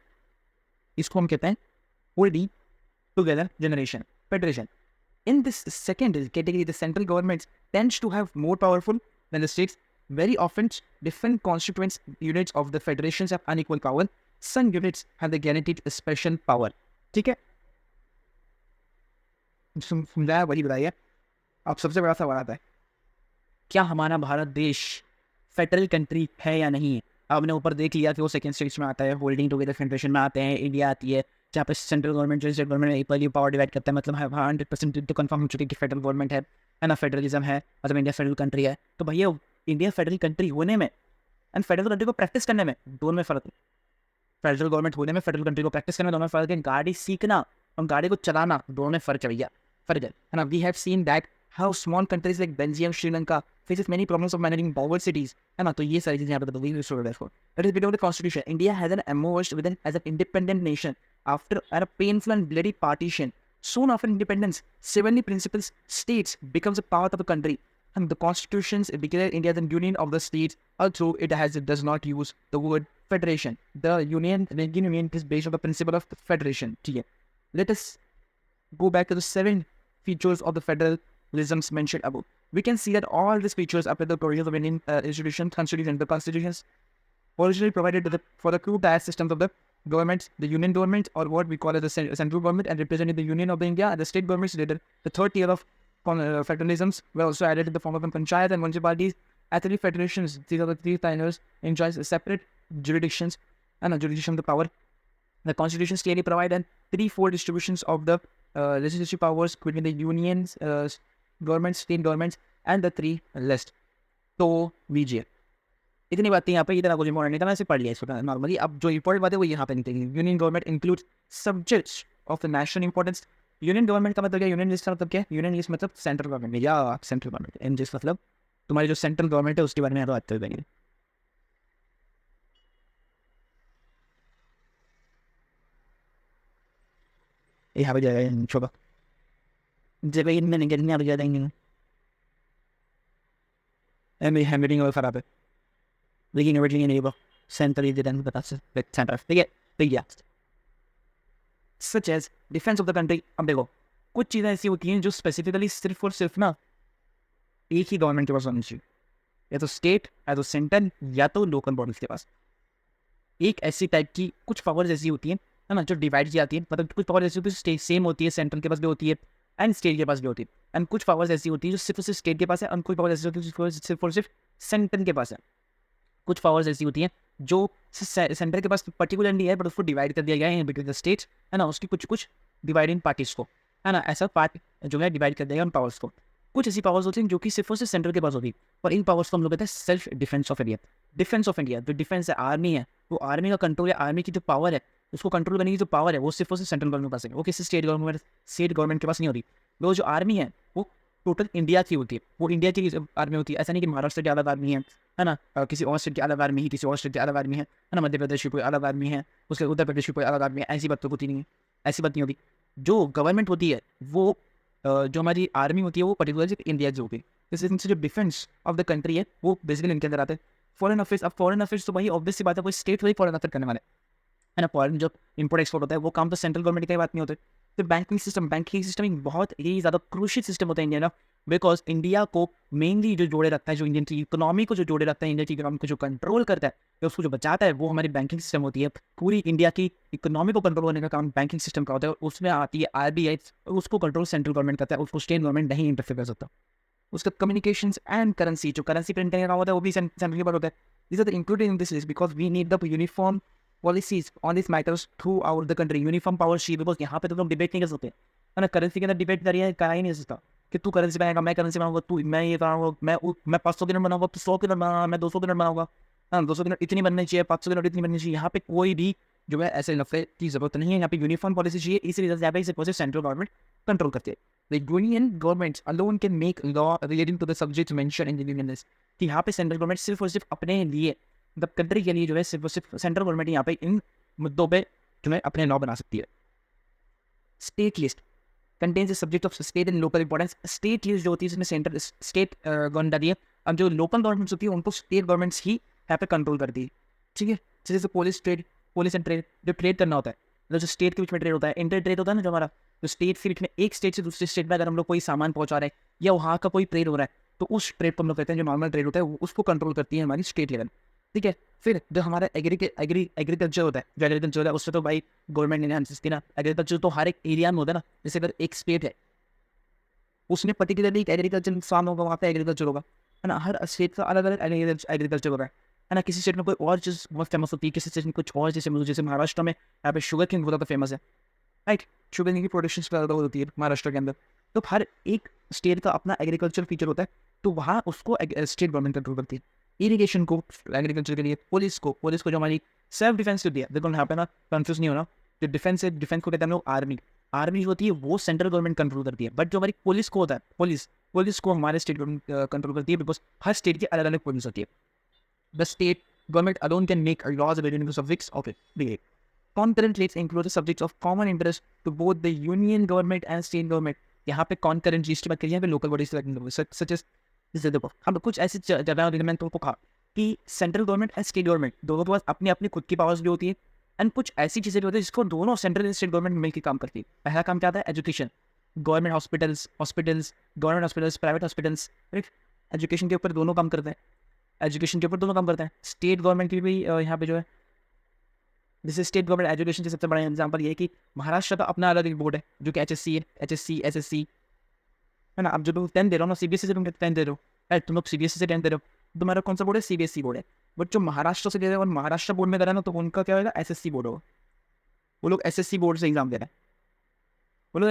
इसको हम कहते हैं holding together generation, federation. In this second category, the central government tends to have more powerful than the states. Very often, different constituent units of the federations have unequal power. Some units have the guaranteed special power. ठीक है, समझाया वही बताइए। अब सबसे बड़ा सवाल आता है, क्या हमारा भारत देश फेडरल कंट्री है या नहीं है? आपने ऊपर देख लिया कि वो सेकंड स्टेज में आता है, होल्डिंग टुगेदर फेडरेशन में आते हैं, इंडिया आती है जहाँ पे सेंट्रल गवर्नमेंट जो state government equally power divide करता है। मतलब 100% तो कन्फर्म हो चुकी है कि फेडरल गवर्नमेंट है ना, फेडरलिज्म है, मतलब इंडिया फेडरल कंट्री है। तो भैया इंडिया फेडरल कंट्री होने में एंड फेडरल कंट्री को प्रैक्टिस करने में दोनों में फ़र्क है। फेडरल गवर्नमेंट होने में, फेडरल कंट्री को प्रैक्टिस करने में दोनों में फ़र्क है। गाड़ी सीखना और गाड़ी को चलाना दोनों में फ़र्क है भैया, फ़र्क है ना। We have seen that how small countries like Belgium, Sri Lanka faces many problems of managing power cities, है ना। तो ये सारी चीजें यहाँ पे we will show therefore. That is because of the constitution. India has emerged within as an independent nation after a painful and bloody partition. Soon after independence, 70 principal states becomes a part of the country, and the constitutions declare India as a union of the states, although it does not use the word federation. The Indian Union is based on the principle of federation. ठीक है, let us go back to the 7 features of the federalisms mentioned above. We can see that all these features appear in the provisions of Indian institutions, constitutions. The constitutions originally provided for the two tier systems of the governments, the union government, or what we call as the central government, and representing the union of the India, and the state governments later. The third tier of federalisms were also added in the form of panchayat and municipalities. As three federations, these are the three tiers enjoys separate jurisdictions and a jurisdiction of the power. The constitutions clearly provide an threefold distributions of the legislative powers between the unions, governments, state governments, and the three list. तो वीजिए, इतनी बातें यहाँ पे, इतना कुछ इम्पोर्टेंट नहीं था, मैंने पढ़ लिया इसको नॉर्मली। अब जो इंपॉर्टेंट बात है वो यहाँ पे निकलेगी। Union government include subjects of the national importance. Union government का मतलब क्या? यूनियन लिस्ट का मतलब क्या है? यूनियन लिस्ट मतलब सेंट्रल गवर्नमेंट या सेंट्रल गवर्नमेंट, एंड जिस मतलब तुम्हारी जो सेंट्रल गवर्नमेंट है उसके बारे में यहाँ बात करेंगे। यहाँ पे जाएगा छोटा जब इनमें नहीं करनी, आप जा देंगे हैंडलिंग और खराब है, लेकिन everything enable centre is then बता सकते सेंटर। ठीक है भैया, such as defence of the country. अब देखो कुछ चीज़ें ऐसी होती हैं जो स्पेसिफिकली सिर्फ और सिर्फ ना एक ही गवर्नमेंट के पास होनी चाहिए, या तो स्टेट, या तो सेंटर, या तो लोकल बॉडीज के पास। एक ऐसी टाइप की कुछ पावर्स ऐसी होती हैं, है ना, जो डिवाइड की जाती है। मतलब कुछ पावर ऐसी होती है सेम होती है, सेंट्रल के पास भी होती है एंड स्टेट के पास भी होती है। एंड कुछ पावर्स ऐसी होती है जो सिर्फ और सिर्फ स्टेट के पास है, और कुछ पावर्स ऐसी होती है जो सिर्फ और सिर्फ सेंटर के पास है। कुछ पावर्स ऐसी होती हैं जो सेंटर के पास पर्टिकुलरली है, बट उसको डिवाइड कर दिया गया है बिटवीन द स्टेट्स, है ना, उसकी कुछ कुछ डिवाइडिंग पार्टीज को, है ना, ऐसा पार्ट जो है डिवाइड कर दिया गया उन पावर्स को। कुछ ऐसी पावर्स होती हैं जो कि सिर्फ और सिर्फ सेंटर के पास होती है, और इन पावर्स को हम लोग कहते हैं self defence of India. Defence of India, जो डिफेंस है, आर्मी है, वो आर्मी का कंट्रोल है, आर्मी की जो पावर है उसको कंट्रोल करने की जो पावर है वो सिर्फ और सिर्फ सेंट्रल गवर्नमेंट के पास है, वो किसी स्टेट गवर्नमेंट के पास नहीं होती। वो जो आर्मी है वो टोटल इंडिया की होती है, वो इंडिया की आर्मी होती है। ऐसा नहीं कि महाराष्ट्र की अलग आर्मी है ना, किसी और स्टेट की अलग आर्मी है, किसी और स्टेट की अलग आर्मी है ना, मध्य प्रदेश की कोई अलग आर्मी है, उसके उत्तर प्रदेश की कोई अलग आर्मी है, ऐसी बात तो होती नहीं है, ऐसी बात नहीं होती। जो गवर्नमेंट होती है वो जो हमारी आर्मी होती है वो पर्टिकुलर इंडिया की होती है। जैसे जो डिफेंस ऑफ द कंट्री है वो बेसिकली इनके अंदर आते हैं। फॉरेन अफेयर्स, अब फॉरेन अफेयर्स तो भाई ऑब्वियस सी बात है, कोई स्टेट वही फॉरेन अफेयर करने वाले, है ना। फॉरेन जो इंपोर्ट एक्सपोर्ट होता है वो काम तो सेंट्रल गवर्नमेंट की बात नहीं होती। तो बैंकिंग सिस्टम एक बहुत ही ज़्यादा क्रूशियल सिस्टम होता है इंडिया का, बिकॉज इंडिया को मेनली जो जोड़े रखता है, जो इंडियन की इकोनॉमी को जो जोड़े रखता है, इंडिया की इकोनॉमी को जो कंट्रोल करता है या उसको जो बचाता है, वो हमारी बैंकिंग सिस्टम होती है। पूरी इंडिया की इकोनॉमी को कंट्रोल करने का काम बैंकिंग सिस्टम का होता है, और उसमें आती है RBI, उसको कंट्रोल सेंट्रल गवर्नमेंट करता है, उसको स्टेट गवर्नमेंट नहीं इंटरफेयर कर सकता। उसका कम्युनिकेशंस एंड करेंसी, जो करेंसी प्रिंट करने का होता है वो भी सेंट्रल के पास होता है। These are the included in this list because we need the uniform policies on these matters throughout the country. Uniform power चाहिए because यहाँ पे तो लोग डिबेट नहीं कर सकते है ना, करेंसी के अंदर डिबेट करिए करा ही नहीं सकता कि तू करेंसी बनाएगा, मैं करेंसी बनाऊंगा, तू मैं ये बनाऊंगा, मैं 500 की नोट बनाऊंगा, तू 100 की नोट बनाऊंगा, मैं 200 की नोट बनाऊंगा, हाँ 200 की नोट इतनी बननी चाहिए, 500 की नोट इतनी बननी चाहिए। यहाँ पे कोई भी जो है ऐसे लफड़े की जरूरत नहीं है। यहाँ पे यूनिफॉर्म पॉलिसी चाहिए, इस रीजन से यहाँ पे इसे प्रोसेस सेंट्रल गवर्नमेंट कंट्रोल करती है। The union governments alone can make law relating to the subjects mentioned in the union list। कि यहाँ पे सेंट्रल गवर्नमेंट सिर्फ और सिर्फ अपने लिए, मतलब कंट्री के लिए जो है सिर्फ और सिर्फ सेंट्रल गवर्नमेंट यहाँ पे इन मुद्दों पे जो है अपने लॉ बना सकती है। State list contains the subject of state and local importance. State list जो होती है इसमें सेंट्रल स्टेट गवर्नमेंट डाली है। अब जो लोकल गवर्नमेंट्स होती है उनको स्टेट गवर्नमेंट्स ही यहाँ पे कंट्रोल करती है, ठीक है। जैसे पुलिस एंड ट्रेड, जो ट्रेड करना होता है, मतलब जो स्टेट के बीच में ट्रेड होता है, इंटर ट्रेड होता है ना, जो हमारा जो स्टेट के बीच में एक स्टेट से दूसरे स्टेट में अगर हम लोग कोई सामान पहुंचा रहे हैं या वहाँ का कोई ट्रेड हो रहा है तो उस ट्रेड को हम लोग कहते हैं, जो नॉर्मल ट्रेड होता है उसको कंट्रोल करती है हमारी स्टेट लेवल, ठीक है। फिर जो हमारा एग्रीकल्चर होता है, जो एग्रीकल्चर है उससे तो भाई गवर्नमेंट ने ध्यान देती है ना। एग्रीकल्चर तो हर एक एरिया में होता है ना, जैसे अगर एक स्टेट है उसमें पर्टिकुलरली एक एग्रीकल्चर फार्म होगा, वहाँ पे एग्रीकल्चर होगा, है ना। हर स्टेट का अलग अलग एग्रीकल्चर होगा, है ना। किसी स्टेट में कोई और चीज़ बहुत फेमस होती है, किसी स्टेट में कुछ और चीज़ फेमस होती है। जैसे महाराष्ट्र में यहाँ पे शुगर किंग बहुत ज़्यादा फेमस है, राइट। शुगर की प्रोडक्शन ज़्यादा होती है महाराष्ट्र के अंदर। तो हर एक स्टेट का अपना एग्रीकल्चर फीचर होता है, तो वहाँ उसको स्टेट गवर्नमेंट कंट्रोल करती है। इरिगेशन को एग्रीकल्चर के लिए, पुलिस को जो हमारी सेल्फ डिफेंस होती है, देखो यहाँ पे ना कंफ्यूज नहीं होना, जो डिफेंस है, डिफेंस को कहते हैं हम लोग आर्मी जो होती है वो सेंट्रल गवर्नमेंट कंट्रोल करती है। बट जो हमारी पुलिस को होता है, पुलिस को हमारे स्टेट गवर्नमेंट कंट्रोल करती है, बिकॉज हर स्टेट की अलग अलग पुलिस होती है। The state government alone can make laws relating to subjects of it. Concurrent rates include the subjects of common interest to both the union government and state government। यहाँ पे concurrent rates की बात करिए, यहाँ पे local bodies की बात नहीं, such as जैसे देखो हम कुछ ऐसी जगह होती है, मैंने तुमको कहा कि central government and state government दोनों के पास अपनी अपनी खुद की पावर्स भी होती है, एंड कुछ ऐसी चीज़ें भी होती है जिसको दोनों सेंट्रल एंड स्टेट गवर्नमेंट मिलकर काम करती है। पहला काम क्या आता है, education, government hospitals, private hospitals, right. Education के ऊपर दोनों काम करते हैं, स्टेट गवर्नमेंट की भी यहाँ पे जो है, जैसे स्टेट गवर्नमेंट एजुकेशन के सबसे बड़ा एग्जांपल ये है कि महाराष्ट्र का अपना अलग एक बोर्ड है जो कि एचएससी है ना। अब जो तुम 10 दे रहे हो ना, सीबीएसई से तुम 10 दे रहे हो, राइट, तुम लोग सीबीएसई से 10 दे रहे हो, तुम्हारा कौन सा बोर्ड है, सीबीएसई बोर्ड है। बट जो महाराष्ट्र से दे रहे हैं और महाराष्ट्र बोर्ड में दे रहे हैं ना, तो उनका क्या होगा, एसएससी बोर्ड होगा। वो लोग एसएससी बोर्ड से एग्जाम दे रहे हैं, तुम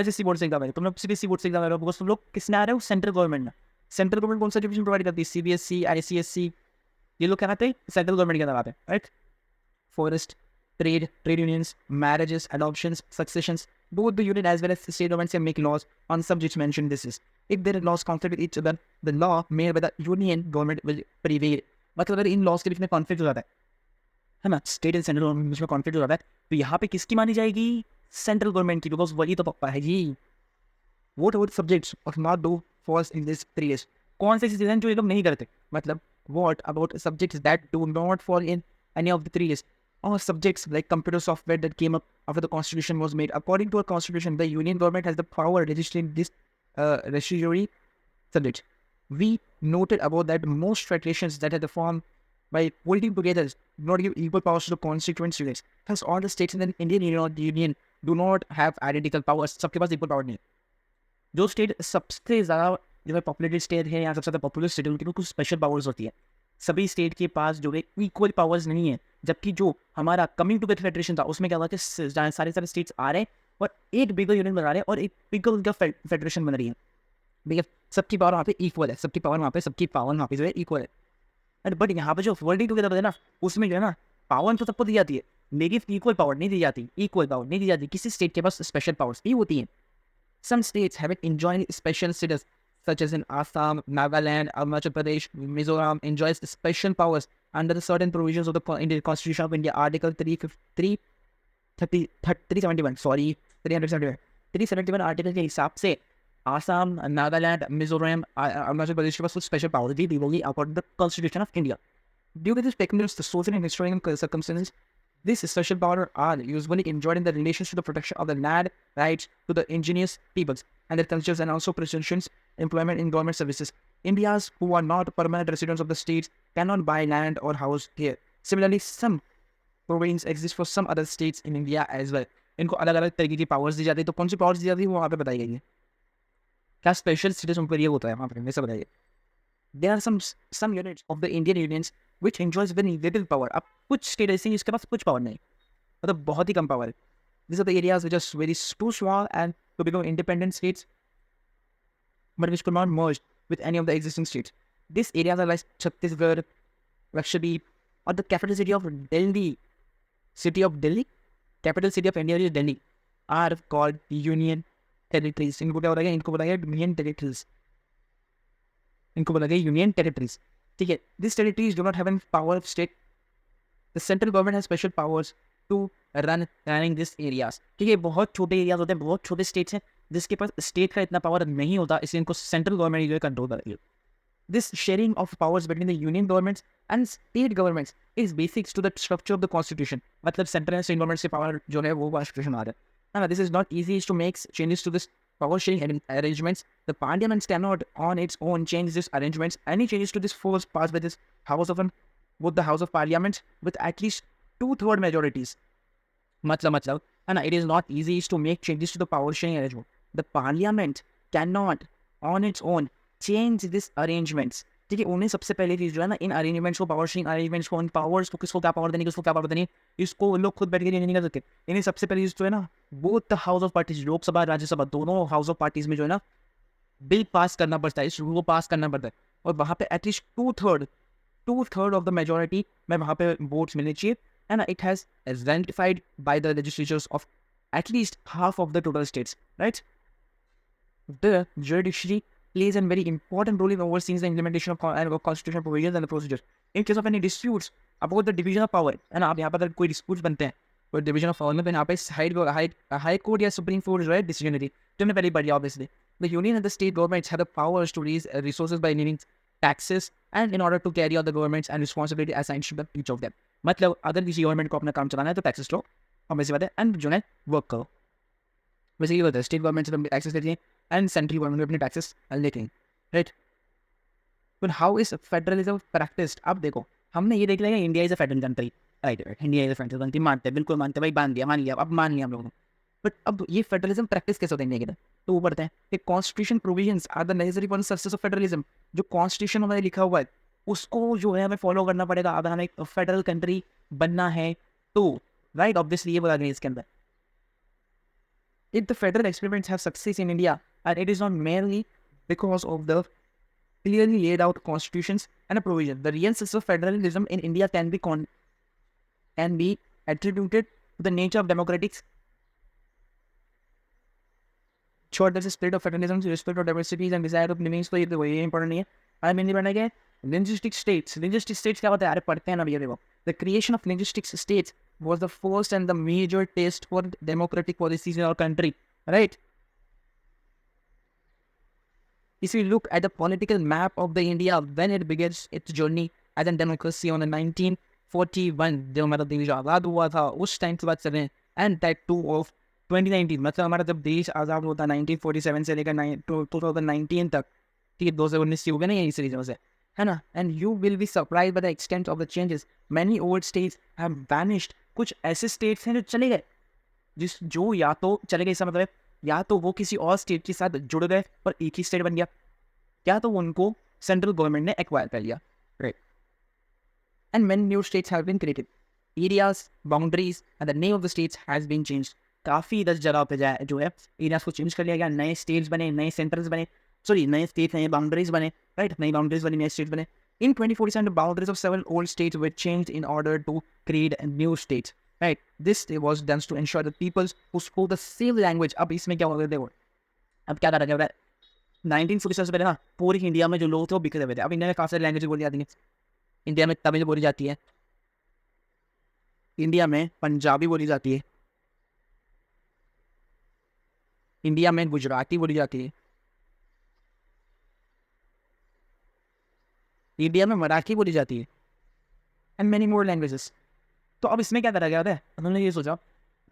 लोग सीबीएसई बोर्ड से एग्जाम दे रहे हो, बिकॉज तुम लोग किसने आ रहे हो, सेंट्रल गवर्नमेंट में। सेंट्रल गवर्नमेंट कौन सा एजुकेशन प्रोवाइड करती है, सीबीएसई, आईसीएससी, ये लोग क्या कहते हैं, सेंट्रल गवर्नमेंट के अंदर आते हैं, right. Forest, trade unions, marriages, adoptions, successions, both the union as well as the state governments can make laws on subjects mentioned in this list. If their laws conflict with each other, the law made by the union government will prevail। मतलब अगर इन लॉज के बीच में कॉन्फ्लिक्ट हो जाता है ना, स्टेट एंड सेंट्रल गवर्नमेंट के बीच में कॉन्फ्लिक्ट हो जाता है, तो यहाँ पे किसकी मानी जाएगी, सेंट्रल गवर्नमेंट की, बिकॉज वही तो पप्पा है जी। What about subjects of not do falls in this three list. कौन से चीज़ें जो ये लोग नहीं करते, मतलब what about subjects that do not fall in any of the three lists, or subjects like computer software that came up after the constitution was made? According to our constitution, the union government has the power to register this registry subject. We noted about that most federations that had the form by holding together do not give equal powers to the constituent states. Thus, all the states in the Indian Union do not have identical powers. सबके पास equal power नहीं है। जो स्टेट सबसे ज़्यादा जो है पॉपुलेटेड स्टेट है, यहाँ सबसे ज़्यादा पॉपुलर स्टेट है, उनकी कुछ स्पेशल पावर्स होती है। सभी स्टेट के पास जो है इक्वल पावर्स नहीं है। जबकि जो हमारा कमिंग टू फेडरेशन था उसमें क्या हुआ कि सारे स्टेट्स आ रहे हैं और एक बिगर यूनियन बना रहे हैं और एक बिगर उनका फेडरेशन बन रही है। भैया सबकी पावर वहाँ पे इक्वल है, सबकी पावर वहाँ पे जो है इक्वल है। बट यहाँ पे जो वर्ल्डिंग टुगेदर है ना, उसमें जो है ना पावर तो सबको दी जाती है, लेकिन इक्वल पावर नहीं दी जाती। किसी स्टेट के पास स्पेशल पावर्स भी होती हैं। Some states have enjoyed special status, such as in Assam, Nagaland, Arunachal Pradesh, Mizoram enjoys special powers under the certain provisions of the Indian Constitution of India, Article 371 article के हिसाब से आसाम, नागालैंड, मिजोरम, अरुणाचल प्रदेश के पास कुछ स्पेशल पावर दी होगी according to the constitution of India. Due to this peculiar social and historical circumstances, these special powers are usually enjoyed in the relation to the protection of the land rights to the indigenous peoples and their cultures, and also presumptions employment in government services. Indians who are not permanent residents of the states cannot buy land or house here. Similarly, some provisions exist for some other states in India as well. इनको अलग अलग तरीके की पावर्स दी जाती है। तो कौन सी पावर्स दी जाती है वो वहाँ पे बताई गई है। क्या स्पेशल स्टेटस उनको ये होता है वहाँ पे, वैसे बताइए। There are some units of the Indian unions which enjoys very little power. अब कुछ स्टेट ऐसे हैं जिसके पास कुछ पावर नहीं, मतलब बहुत ही कम पावर है। These are the areas which are very too small and to become independent states, but which could not merge with any of the existing states. These areas are like Chhattisgarh, Lakshadweep, or the capital city of Delhi. City of Delhi, capital city of India is Delhi, are called union territories. इनको क्या बोला गया? इनको बोला गया union territories. इनको बोला गया union territories. ठीक है? These territories do not have any power of state. The central government has special powers to running these areas. ठीक है? बहुत छोटे एरियाज होते हैं, बहुत छोटे स्टेट्स हैं जिसके पास स्टेट का इतना पावर नहीं होता, इसलिए इनको सेंट्रल गवर्नमेंट जो है कंट्रोल कर रही है. This sharing of powers between the union governments and state governments is basics to the structure of the constitution. मतलब central and state government से power जो है वो constitution आ रहा है. Now, this is not easy to make changes to this power sharing arrangements. The parliaments cannot on its own change these arrangements. Any changes to this force passed by this house of with the house of parliament with at least 2/3 majorities. मतलब है ना, it is not easy to make changes to the power sharing arrangement. The parliament cannot on its own change these arrangements. ठीक है, उन्हें सबसे पहले चीज जो है ना, इन अरेंजमेंट्स को, पावर शेयरिंग अरेंजमेंट्स को, इन पावर्स को, किसको क्या पावर देनी, किसको क्या पावर देनी, इसको लोग खुद बैठ के नहीं कर सकते. इन्हें सबसे पहले चीज जो है ना, both the house of parties, Lok Sabha Rajya Sabha दोनों हाउस ऑफ पार्टीज में जो है ना बिल पास करना पड़ता है, इस रूल को पास करना पड़ता है, और वहाँ पे at least to third of the majority में वहाँ पे वोट्स मिलने चाहिए. है ना, it has identified by the legislatures of at least half of the total states, right? The judiciary plays a very important role in overseeing the implementation of constitutional provisions and the procedures. In case of any disputes about the division of power, है ना, आप यहाँ पर अगर कोई disputes बनते हैं, कोई division of power में, तो यहाँ पे हाई कोर्ट या सुप्रीम कोर्ट जो है डिसीजनरी, जो हमने पहले पढ़ी obviously. The union and the state governments have the powers to raise resources by levying taxes and in order to carry out the governments and responsibility assigned to them, each of them. मतलब अगर किसी गवर्नमेंट को अपना काम चलाना है तो टैक्सेस लो, और वैसी बात है, एंड जो है वर्क करो. वैसे ये होता है, स्टेट गवर्नमेंट से टैक्सेस लेती हैं एंड सेंट्रल गवर्नमेंट अपने टैक्सेस लेते हैं, right. But how is federalism practised? अब देखो, हमने ये देख लिया India is a federal country, right. India is a federal country मानते हैं, बिल्कुल मानते हैं भाई, मान लिया अब मान लिया हम लोगों ने. बट अब ये फेडरलिज्म प्रैक्टिस कैसे होता है इंडिया के अंदर, तो वो पढ़ते हैं कि constitution provisions are the necessary for the success of federalism. जो कॉन्स्टिट्यूशन हमारे लिखा हुआ है उसको जो है हमें फॉलो करना पड़ेगा अगर हमें एक फेडरल कंट्री बनना है तो, राइट. ऑब्वियसली ये बोला गया इसके अंदर. If the federal experiments have success in India, and it is not merely because of the clearly laid out constitutions and a provision, the real success of federalism in India can be attributed to the nature of democratic. Sure, there's a spirit of federalism, respect of diversities and desire of living space. तो ये important नहीं है. I mean, बनना क्या है? Linguistic states क्या होता है? अरे पढ़ते हैं ना भैया, देखो. The creation of linguistic states was the first and the major test for democratic policies in our country, right? If you look at the political map of the India when it begins its journey as a democracy on the 1941, जो हमारा देश आज़ाद हुआ था उस टाइम से बात कर रहे हैं, and that too of 2019, मतलब हमारा जब देश आज़ाद होता 1947 से लेकर 2019 तक, ठीक है, 2019 से हो गया ना ये सीरीज से, है ना. And you will be surprise by the extent of the changes. Many old states have vanished. कुछ ऐसे स्टेट्स हैं जो चले गए, जो या तो चले गए, इसका मतलब या तो वो किसी और स्टेट के साथ जुड़ गए और एक ही स्टेट बन गया, या तो उनको सेंट्रल गवर्नमेंट ने एक्वायर कर लिया, right. And many new states have been created. Areas, boundaries and the name of the states has been changed. काफ़ी 10 जगह पे जो है एरियाज को चेंज कर लिया गया, नए स्टेट्स बने, नए सेंटर्स बने, नए स्टेट, नए बाउंड्रीज बने, राइट. नई बाउंड्रीज बनी, नए स्टेट बने. In 2047, the boundaries of several old states were changed in order to create new states, right. This was done to ensure that peoples who spoke the same language. अब इसमें क्या हो गया देखो, अब क्या करा गया 1947 से पहले ना पूरी इंडिया में जो लोग थे वो बिखरे हुए थे. अब इंडिया में काफ़ी सारी लैंग्वेज बोली जाती है. इंडिया में तमिल बोली जाती है, इंडिया में पंजाबी बोली जाती है, इंडिया में गुजराती बोली जाती है, इंडिया में मराठी बोली जाती है, एंड मेनी मोर लैंग्वेजेस. तो अब इसमें क्या करा गया है, उन्होंने ये सोचा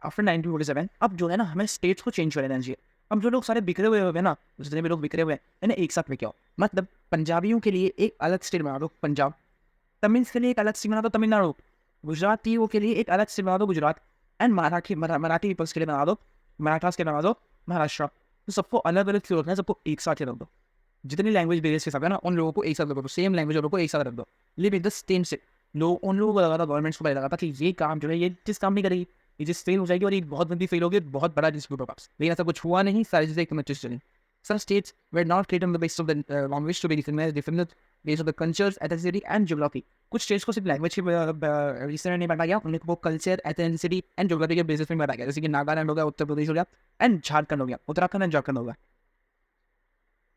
आफ्टर 1947 अब जो है ना हमें स्टेट्स को चेंज कर देना चाहिए. अब जो लोग सारे बिखरे हुए हैं ना, जितने भी लोग बिखरे हुए हैं ना, एक साथ में क्या हो, मतलब पंजाबियों के लिए एक अलग स्टेट बना दो पंजाब, तमिल्स के लिए एक अलग स्टेट बना दो तमिलनाडु, गुजरातियों के लिए एक अलग स्टेट बना दो गुजरात, एंड मराठी पीपल्स के लिए बना दो, मराठास के बना दो महाराष्ट्र. तो सबको अलग अलग स्टेट रखना है, सबको एक साथ ही रख दो. जितनी लैंग्वेज बेसिस के साथ है ना, उन लोगों को एक साथ रख दो, सेम लैंग्वेज वालों को एक साथ रख दो, लिव इन द सेम से। लोग उन लोगों को लगा था, गवर्नमेंट्स को पता लगा था कि ये काम जो है ये जिस काम नहीं करेगी, ये जिस फेल हो जाएगी और ये बहुत गंदी फेल होगी, बहुत बड़ा डिस्प्यूट होगा। लेकिन ऐसा कुछ हुआ नहीं, सारी चीज़ें एकदम अच्छे से चली। Some states were not created on the basis of the language to be recognized, different based on the cultures, ethnicity and geography. कुछ स्टेट्स को सिर्फ लैंग्वेज के बेसिस में नहीं बांटा गया, उन्हें वो कल्चर, एथेनिसिटी एंड ज्योग्राफी के बेसिस में बांटा गया। जैसे कि नागालैंड हो गया, उत्तर प्रदेश हो गया एंड झारखंड हो गया, उत्तराखंड एंड झारखंड हो गया।